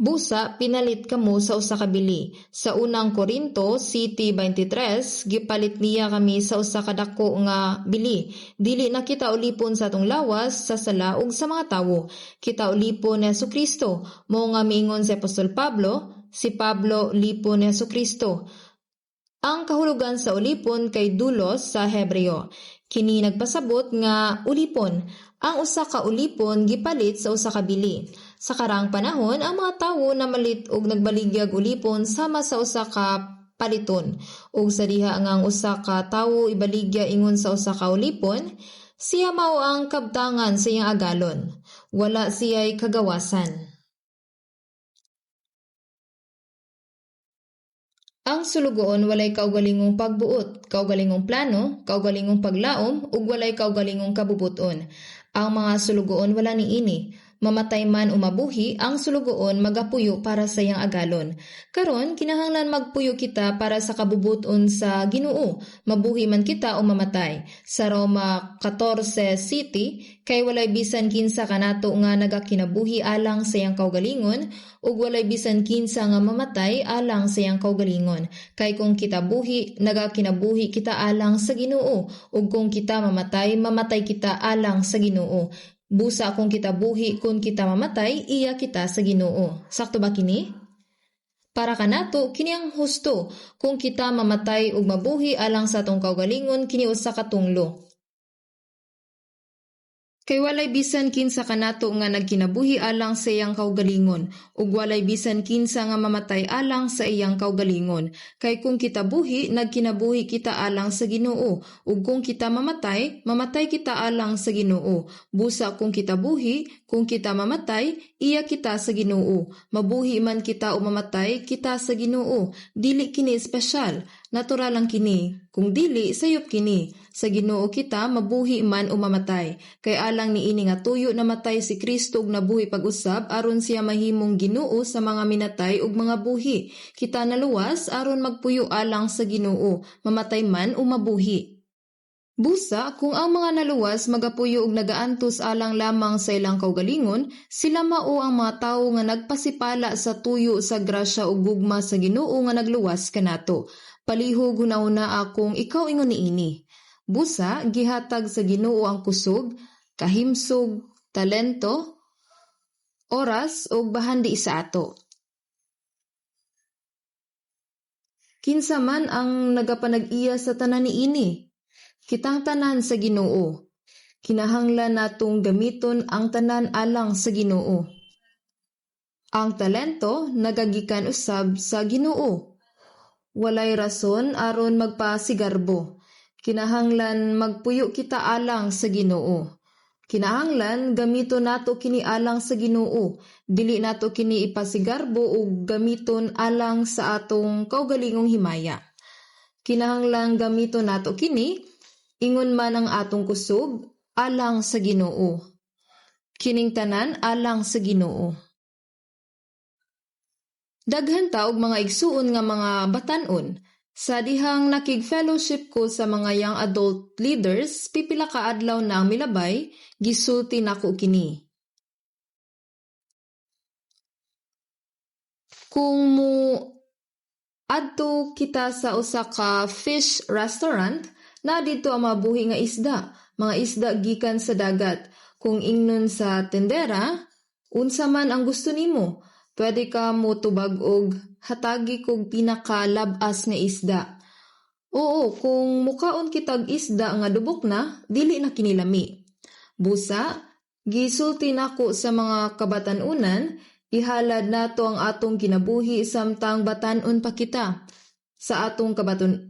Busa pinalit kamo sa usa ka bili. Sa unang Korinto City 23, gipalit niya kami sa usa ka dako nga bili. Dili na kita ulipon sa atong lawas sa sala ug sa mga tawo. Kita ulipon ni Jesucristo. Mao nga miingon si Apostol Pablo, si Pablo lipon ni Jesucristo. Ang kahulugan sa ulipon kay dulos sa Hebreo. Kini nagpasabot nga ulipon. Ang usa ka ulipon gipalit sa usa ka bili. Sa karang panahon, ang mga tawo na malit og nagbaligyag ulipon sama sa usa ka paliton. Ug sa diha nga ang usa ka tawo ibaligya ingon sa usa ka ulipon, siya mao ang kabtangan sa iyang agalon. Wala siya'y kagawasan. Ang sulugoon walay kaugalingong pagbuot, kaugalingong plano, kaugalingong paglaom, ug walay kaugalingong kabubuton. Ang mga sulugoon wala niini. Mamatay man o mabuhi, ang sulugoon magapuyo para sa iyang agalon. Karon kinahanglan magpuyo kita para sa kabubuton sa Ginoo, mabuhi man kita o mamatay. Sa Roma 14 City, kay walay bisan kinsa kanato nga nagakinabuhi alang sa iyang kaugalingon, ug walay bisan kinsa nga mamatay alang sa iyang kaugalingon. Kay kung kita buhi, nagakinabuhi kita alang sa Ginoo, ug kung kita mamatay, mamatay kita alang sa Ginoo. Busa kung kita buhi, kung kita mamatay, iya kita sa Ginoo. Sakto ba kini? Para kanato kini ang husto, kung kita mamatay ug mabuhi alang sa atong kaugalingon, kini usa ka tunglo. Kay walay bisan kinsa kanato nga nagkinabuhi alang sa iyang kaugalingon, ug walay bisan kinsa nga mamatay alang sa iyang kaugalingon. Kay kung kita buhi, nagkinabuhi kita alang sa Ginoo, ug kung kita mamatay, mamatay kita alang sa Ginoo. Busa kung kita buhi, kung kita mamatay, iya kita sa Ginoo. Mabuhi man kita o mamatay, kita sa Ginoo. Dili kini espesyal, natural lang kini. Kung dili, sayop kini. Sa Ginoo kita mabuhi man o mamatay. Kay alang niini nga tuyo namatay si Kristo ug nabuhi pag-usab aron siya mahimong Ginoo sa mga minatay ug mga buhi. Kita naluwas aron magpuyo alang sa Ginoo, mamatay man o mabuhi. Busa, kung ang mga naluwas magapuyo ug nagaantos alang lamang sa ilang kaugalingon, sila mao ang mga tawo nga nagpasipala sa tuyo sa grasya ug gugma sa Ginoo nga nagluwas kanato. Palihog hunahuna akong ikaw ingon niini. Busa, gihatag sa Ginoo ang kusog, kahimsog, talento, oras ug bahandi sa ato. Kinsa man ang nagapanag-iya sa tanan niini? Kitang tanan sa Ginoo. Kinahanglan natong gamiton ang tanan alang sa Ginoo. Ang talento nagagikan usab sa Ginoo. Walay rason aron magpasigarbo. Kinahanglan magpuyo kita alang sa Ginoo. Kinahanglan gamiton nato kini alang sa Ginoo. Dili nato kini ipasigarbo ug gamiton alang sa atong kaugalingong himaya. Kinahanglan gamiton nato kini ingon man ang atong kusog alang sa Ginoo. Kining tanan alang sa Ginoo. Daghan ta og mga igsuon nga mga batan-on. Sa dihang nakig-fellowship ko sa mga young adult leaders, pipila ka adlaw na ang milabay, gisulti nako kini. Kung mo adto kita sa usa ka fish restaurant, na dito ang mabuhi nga isda, mga isda gikan sa dagat. Kung ingnon sa tendera, unsa man ang gusto nimo, pwede ka mo tubag og hatagi kog pinakalabas nga isda. Oo, kung mukaon kitag isda nga dubok na, dili na kinilami. Busa, gisulti nako sa mga kabatanunan, ihalad nato ang atong kinabuhi samtang batanon pa kita. Sa atong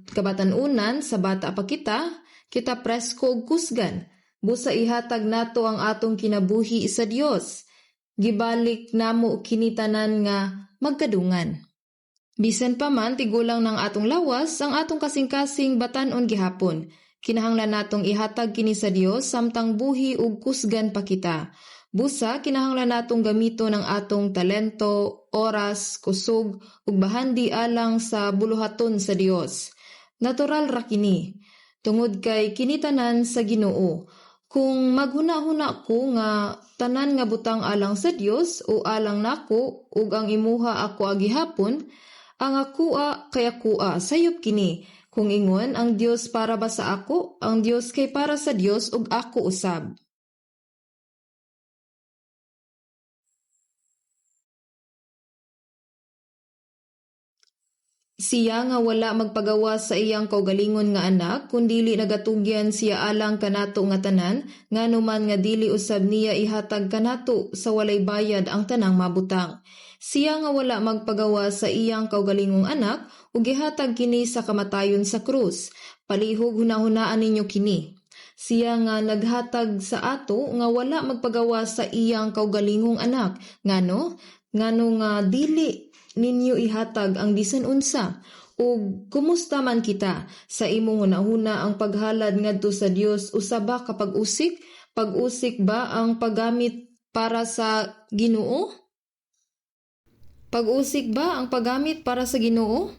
kabatanunan, sa bata pa kita presko og kusgan. Busa ihatag nato ang atong kinabuhi sa Dios. Gibalik namo kinitanan nga magkadungan. Bisan pa man tigulang ng atong lawas, ang atong kasing-kasing batanon gihapon. Kinahanglan natong ihatag kini sa Dios samtang buhi ug kusgan pa kita. Busa, kinahanglan natong gamito ng atong talento, oras, kusog, ug bahandi alang sa buluhaton sa Dios. Natural ra kini. Tungod kay kinitanan sa Ginoo. Kung maghuna-huna ko nga tanan nga butang alang sa Dios o alang nako ug ang imuha ako agihapon, ang akua kay akua sayop kini. Kung ingon ang Dios para ba sa ako, ang Dios kay para sa Dios ug ako usab. Siya nga wala magpagawa sa iyang kaugalingon nga anak, kundili nagatugyan siya alang kanato nga tanan, nganuman nga dili usab niya ihatag kanato sa walay bayad ang tanang mabutang. Siya nga wala magpagawa sa iyang kaugalingong anak, ug gihatag kini sa kamatayon sa krus. Palihog hunahunaan ninyo kini. Siya nga naghatag sa ato nga wala magpagawa sa iyang kaugalingong anak. Ngano nga dili ninyo ihatag ang bisan unsa. Ug kumusta man kita sa imong hunahuna ang paghalad ngadto sa Dios, usaba ka pag-usik? Pag-usik ba ang paggamit para sa Ginoo? Pag-usik ba ang paggamit para sa Ginoo?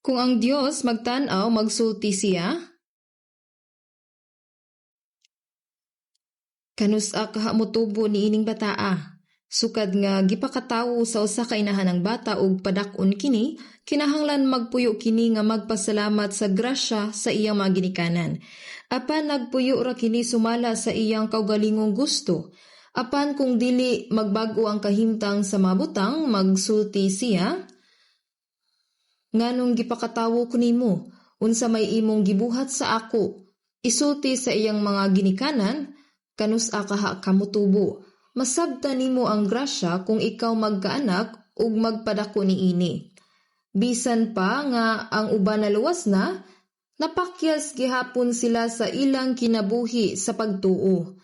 Kung ang Dios magtan-aw, magsulti siya, kanusa kaha motubo ni ining bataa. Sukad nga gipakatawo sa usa ka inahanang bata ug padak-on kini, kinahanglan magpuyo kini nga magpasalamat sa grasya sa iyang mga ginikanan. Apan nagpuyo ra kini sumala sa iyang kaugalingong gusto. Apan kung dili magbago ang kahimtang sa mabutang, magsulti siya, nganong gipakatawo ko nimo, unsa may imong gibuhat sa ako, isulti sa iyang mga ginikanan, kanusa kaha kamutubo. Masabta nimo ang grasya kung ikaw magkaanak ug magpadako niini. Bisan pa nga ang uban naluwas na, napakyas gihapon sila sa ilang kinabuhi sa pagtuo.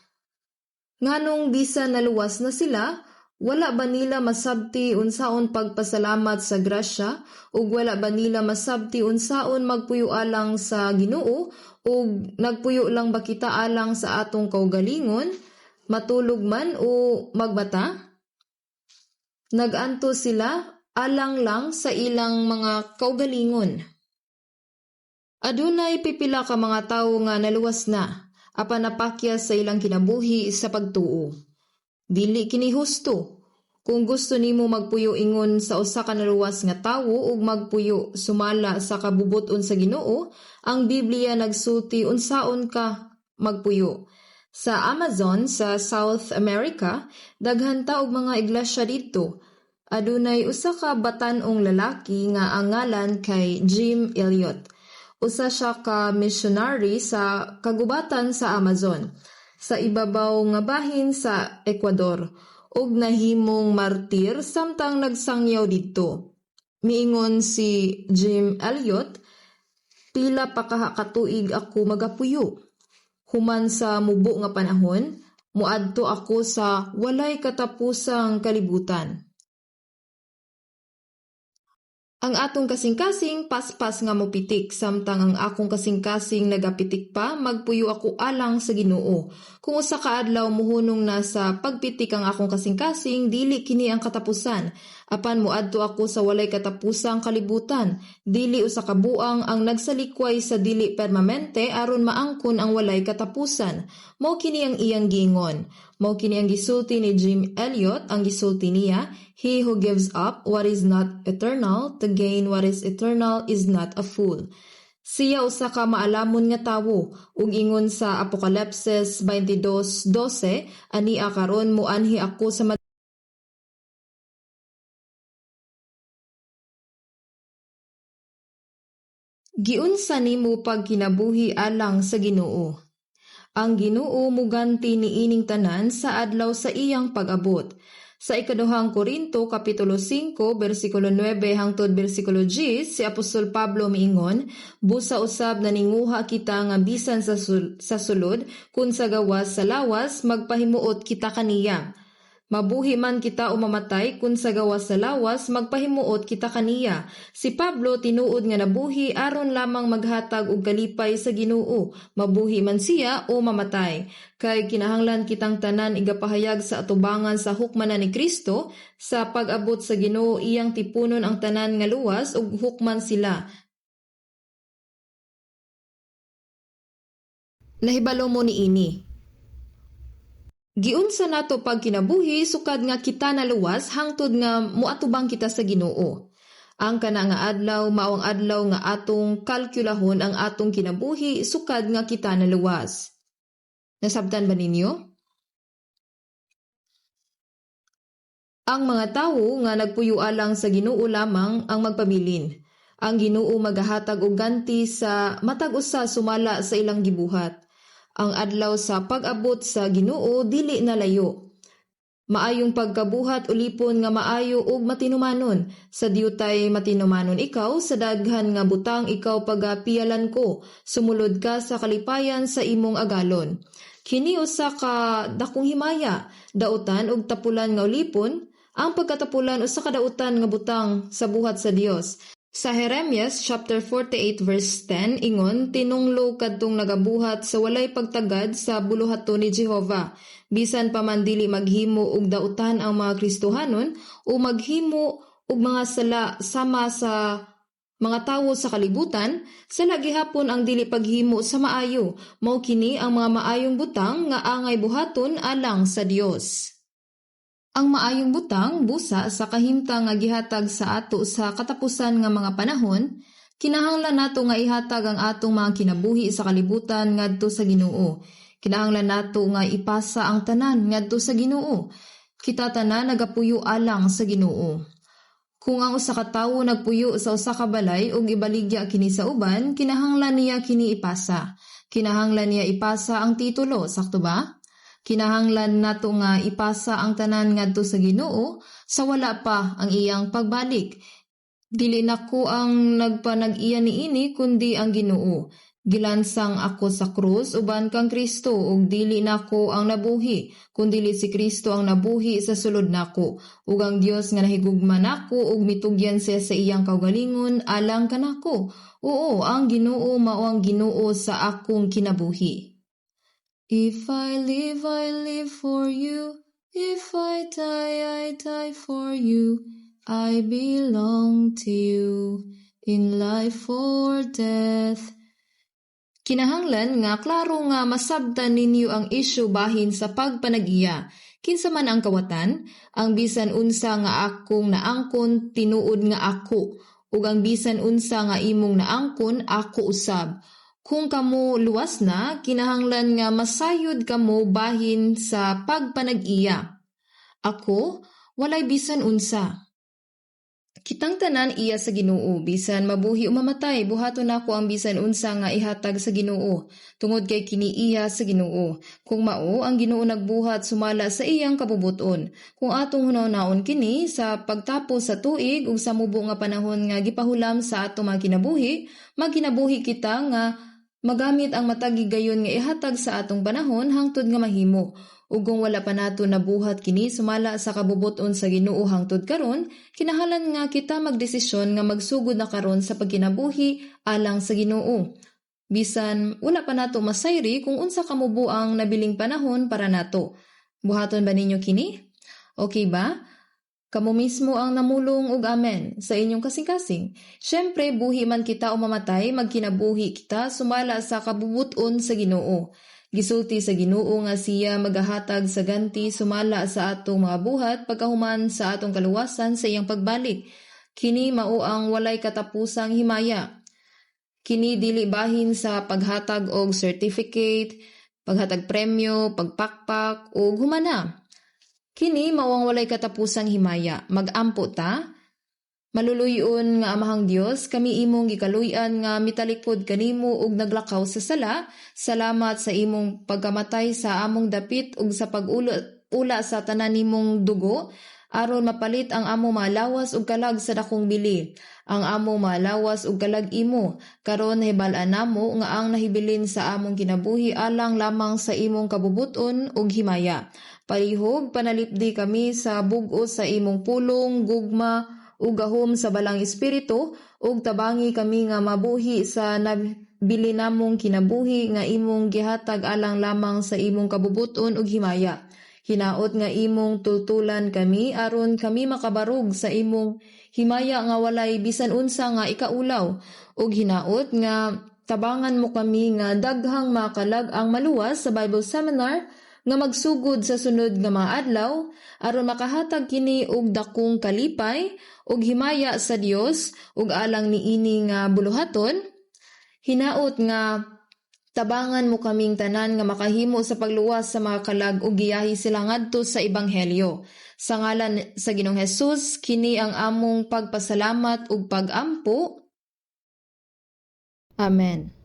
Nganong bisan naluwas na sila, wala ba nila masabti unsaon pagpasalamat sa grasya ug wala ba nila masabti unsaon magpuyo alang sa Ginoo ug nagpuyo lang ba kita alang sa atong kaugalingon? Matulog man o magbata? Naganto sila alang lang sa ilang mga kaugalingon. Adunay pipila ka mga tawo nga naluwas na, apan napakyas sa ilang kinabuhi sa pagtuo. Dili kini husto. Kung gusto nimo magpuyo ingon sa usa ka naluwas nga tawo ug magpuyo sumala sa kabubuton sa Ginoo, ang Biblia nagsulti unsaon ka magpuyo. Sa Amazon sa South America, daghan ta og mga iglesia didto. Adunay usa ka batan-ong lalaki nga ang ngalan kay Jim Elliot. Usa siya ka missionary sa kagubatan sa Amazon, sa ibabaw nga bahin sa Ecuador, ug nahimong martir samtang nagsangyaw didto. Miingon si Jim Elliot, pila pa kaha katuig ako magapuyo. Human sa mubo nga panahon, muadto ako sa walay katapusang kalibutan. Ang atong kasing-kasing paspas nga mopitik, samtang ang akong kasing-kasing nagapitik pa, magpuyo ako alang sa Ginoo. Kung usa ka adlaw muhunong na sa pagpitik ang akong kasing-kasing, dili kini ang katapusan. Apan moadto ako sa walay katapusang kalibutan. Dili usa ka buang ang nagsalikway sa dili permanente aron maangkon ang walay katapusan. Mao kini ang iyang giingon. Mao kini ang gisulti ni Jim Elliot, ang gisulti niya, "He who gives up what is not eternal to gain what is eternal is not a fool." Siya usa ka maalamon nga tawo, ug ingon sa Apokalipsis 22:12, "Ania karon moanhi ako sa giunsa nimo pagkinabuhi alang sa Ginoo." Ang Ginoo muganti niining tanan sa adlaw sa iyang pag-abot. Sa ikaduhang Korinto kapitulo 5 bersikulo 9 hangtod bersikulo 10, si Apostol Pablo miingon, "Busa usab naninguha kita nga bisan sa sulod kun sa gawas sa lawas magpahimuot kita kaniya. Mabuhi man kita o mamatay kun sa gawas sa lawas magpahimuot kita kaniya." Si Pablo tinuod nga nabuhi aron lamang maghatag og kalipay sa Ginoo, mabuhi man siya o mamatay. Kay kinahanglan kitang tanan igapahayag sa atubangan sa hukmanan ni Kristo, sa pag-abot sa Ginoo iyang tipunon ang tanan nga luwas ug hukman sila. Nahibalo mo niini. Giunsa nato pag kinabuhi sukad nga kita naluwas hangtod nga moatubang kita sa Ginoo. Ang kana nga adlaw mao ang adlaw nga atong kalkulahon ang atong kinabuhi sukad nga kita naluwas. Nasabtan ba ninyo? Ang mga tawo nga nagpuyo alang sa Ginoo lamang ang magpabilin. Ang Ginoo magahatag og ganti sa matag usa sumala sa ilang gibuhat. Ang adlaw sa pag-abot sa Ginoo dili nalayo. Maayong pagkabuhat ulipon nga maayo ug matinumanon. Sa diyutay matinumanon ikaw, sa daghan nga butang ikaw pagapialan ko. Sumulod ka sa kalipayan sa imong agalon. Kini usa ka dakong himaya, dautan ug tapulan nga ulipon. Ang pagkatapulan usa ka dautan nga butang sa buhat sa Dios. Sa Jeremias chapter 48 verse 10 ingon, "Tinunglo kadtong nagabuhat sa walay pagtagad sa buluhaton ni Jehova. Bisan pa man dili maghimo og dautan ang mga Kristohanon o maghimo og mga sala sama sa mga tawo sa kalibutan, sala gihapon ang dili paghimo sa maayo. Mao kini ang mga maayong butang nga angay buhaton alang sa Dios." Ang maayong butang busa sa kahimtang nga gihatag sa ato sa katapusan nga mga panahon, kinahanglan nato nga ihatag ang atong mga kinabuhi sa kalibutan ngadto sa Ginoo. Kinahanglan nato nga ipasa ang tanan ngadto sa Ginoo. Kita tanan nagapuyo alang sa Ginoo. Kung ang usa ka tawo nagpuyo sa usa ka balay ug ibaligya kini sa uban, kinahanglan niya kini ipasa. Kinahanglan niya ipasa ang titulo, sakto ba? Kinahanglan nato nga ipasa ang tanan ngadto sa Ginoo sa wala pa ang iyang pagbalik. Dili nako ang nagpanag-iya niini kundi ang Ginoo. Gilansang ako sa krus uban kang Kristo ug dili nako ang nabuhi kundi si Kristo ang nabuhi sa sulod nako. Ug ang Dios nga nahigugma nako ug mitugyan siya sa iyang kaugalingon alang kanako. Oo, ang Ginoo mao ang Ginoo sa akong kinabuhi. If I live for you. If I die for you. I belong to you in life or death. Kinahanglan nga klaro nga masabtan ninyo ang isyu bahin sa pagpanag-iya. Kinsa man ang kawatan, ang bisan unsa nga akong naangkon tinuod nga ako, ug ang bisan unsa nga imong naangkon ako usab. Kung kamo luwas na, kinahanglan nga masayod kamo bahin sa pagpanag-iya. Ako, walay bisan unsa. Kitang tanan iya sa Ginoo, bisan mabuhi o mamatay, buhaton nako ang bisan unsa nga ihatag sa Ginoo, tungod kay kini iya sa Ginoo. Kung mao, ang Ginoo nagbuhat sumala sa iyang kabubuton. Kung atong hunaw-naon kini sa pagtapos sa tuig ug sa mubo nga panahon nga gipahulam sa ato mga kinabuhi, magkinabuhi kita nga Magamit ang matagi gayon nga ihatag sa atong panahon hangtod nga mahimo. Ug kung wala pa nato nabuhat kini sumala sa kabubuton sa Ginoo hangtod karon, kinahanglan nga kita magdesisyon nga magsugod na karon sa pagkinabuhi alang sa Ginoo. Bisan wala pa nato masayri kung unsa kamubo ang nabiling panahon para nato. Buhaton ba ninyo kini? Okay ba? Kamo mismo ang namulong og amen sa inyong kasing-kasing. Syempre, buhi man kita o mamatay, magkinabuhi kita sumala sa kabubuton sa Ginoo. Gisulti sa Ginoo nga siya magahatag sa ganti sumala sa atong mga buhat pagkahuman sa atong kaluwasan sa iyang pagbalik. Kini mao ang walay katapusang himaya. Kini dili bahin sa paghatag og certificate, paghatag premyo, pagpakpak o humana. Kini mao ang walay katapusang himaya. Magampo ta. Maluluyon nga Amahang Dios, kami imong gikaluy-an nga mitalikod kanimo ug naglakaw sa sala. Salamat sa imong pagkamatay sa among dapit ug sa pag-ula sa tanan nimong dugo aron mapalit ang among malawas ug kalag sa dakong bili. Ang among malawas ug kalag imo karon nahibal-an namo nga ang nahibilin sa among kinabuhi alang lamang sa imong kabubuton ug himaya. Palihog panalipdi kami sa bug-o sa imong pulong, gugma ug gahom sa balang espiritu ug tabangi kami nga mabuhi sa nabili namong kinabuhi nga imong gihatag alang lamang sa imong kabubuton ug himaya. Hinaot nga imong tultulan kami aron kami makabarug sa imong himaya nga walay bisan unsa nga ikaulaw ug hinaot nga tabangan mo kami nga daghang makalag ang maluwas sa Bible Seminar nga magsugod sa sunod nga mga adlaw aron makahatag kini og dakong kalipay ug himaya sa Dios ug alang niini nga buluhaton. Hinaot nga tabangan mo kaming tanan nga makahimo sa pagluwas sa mga kalag ug giyahi sila ngadto sa ebanghelyo. Sa ngalan sa Ginoong Hesus kini ang among pagpasalamat ug pag-ampo. Amen.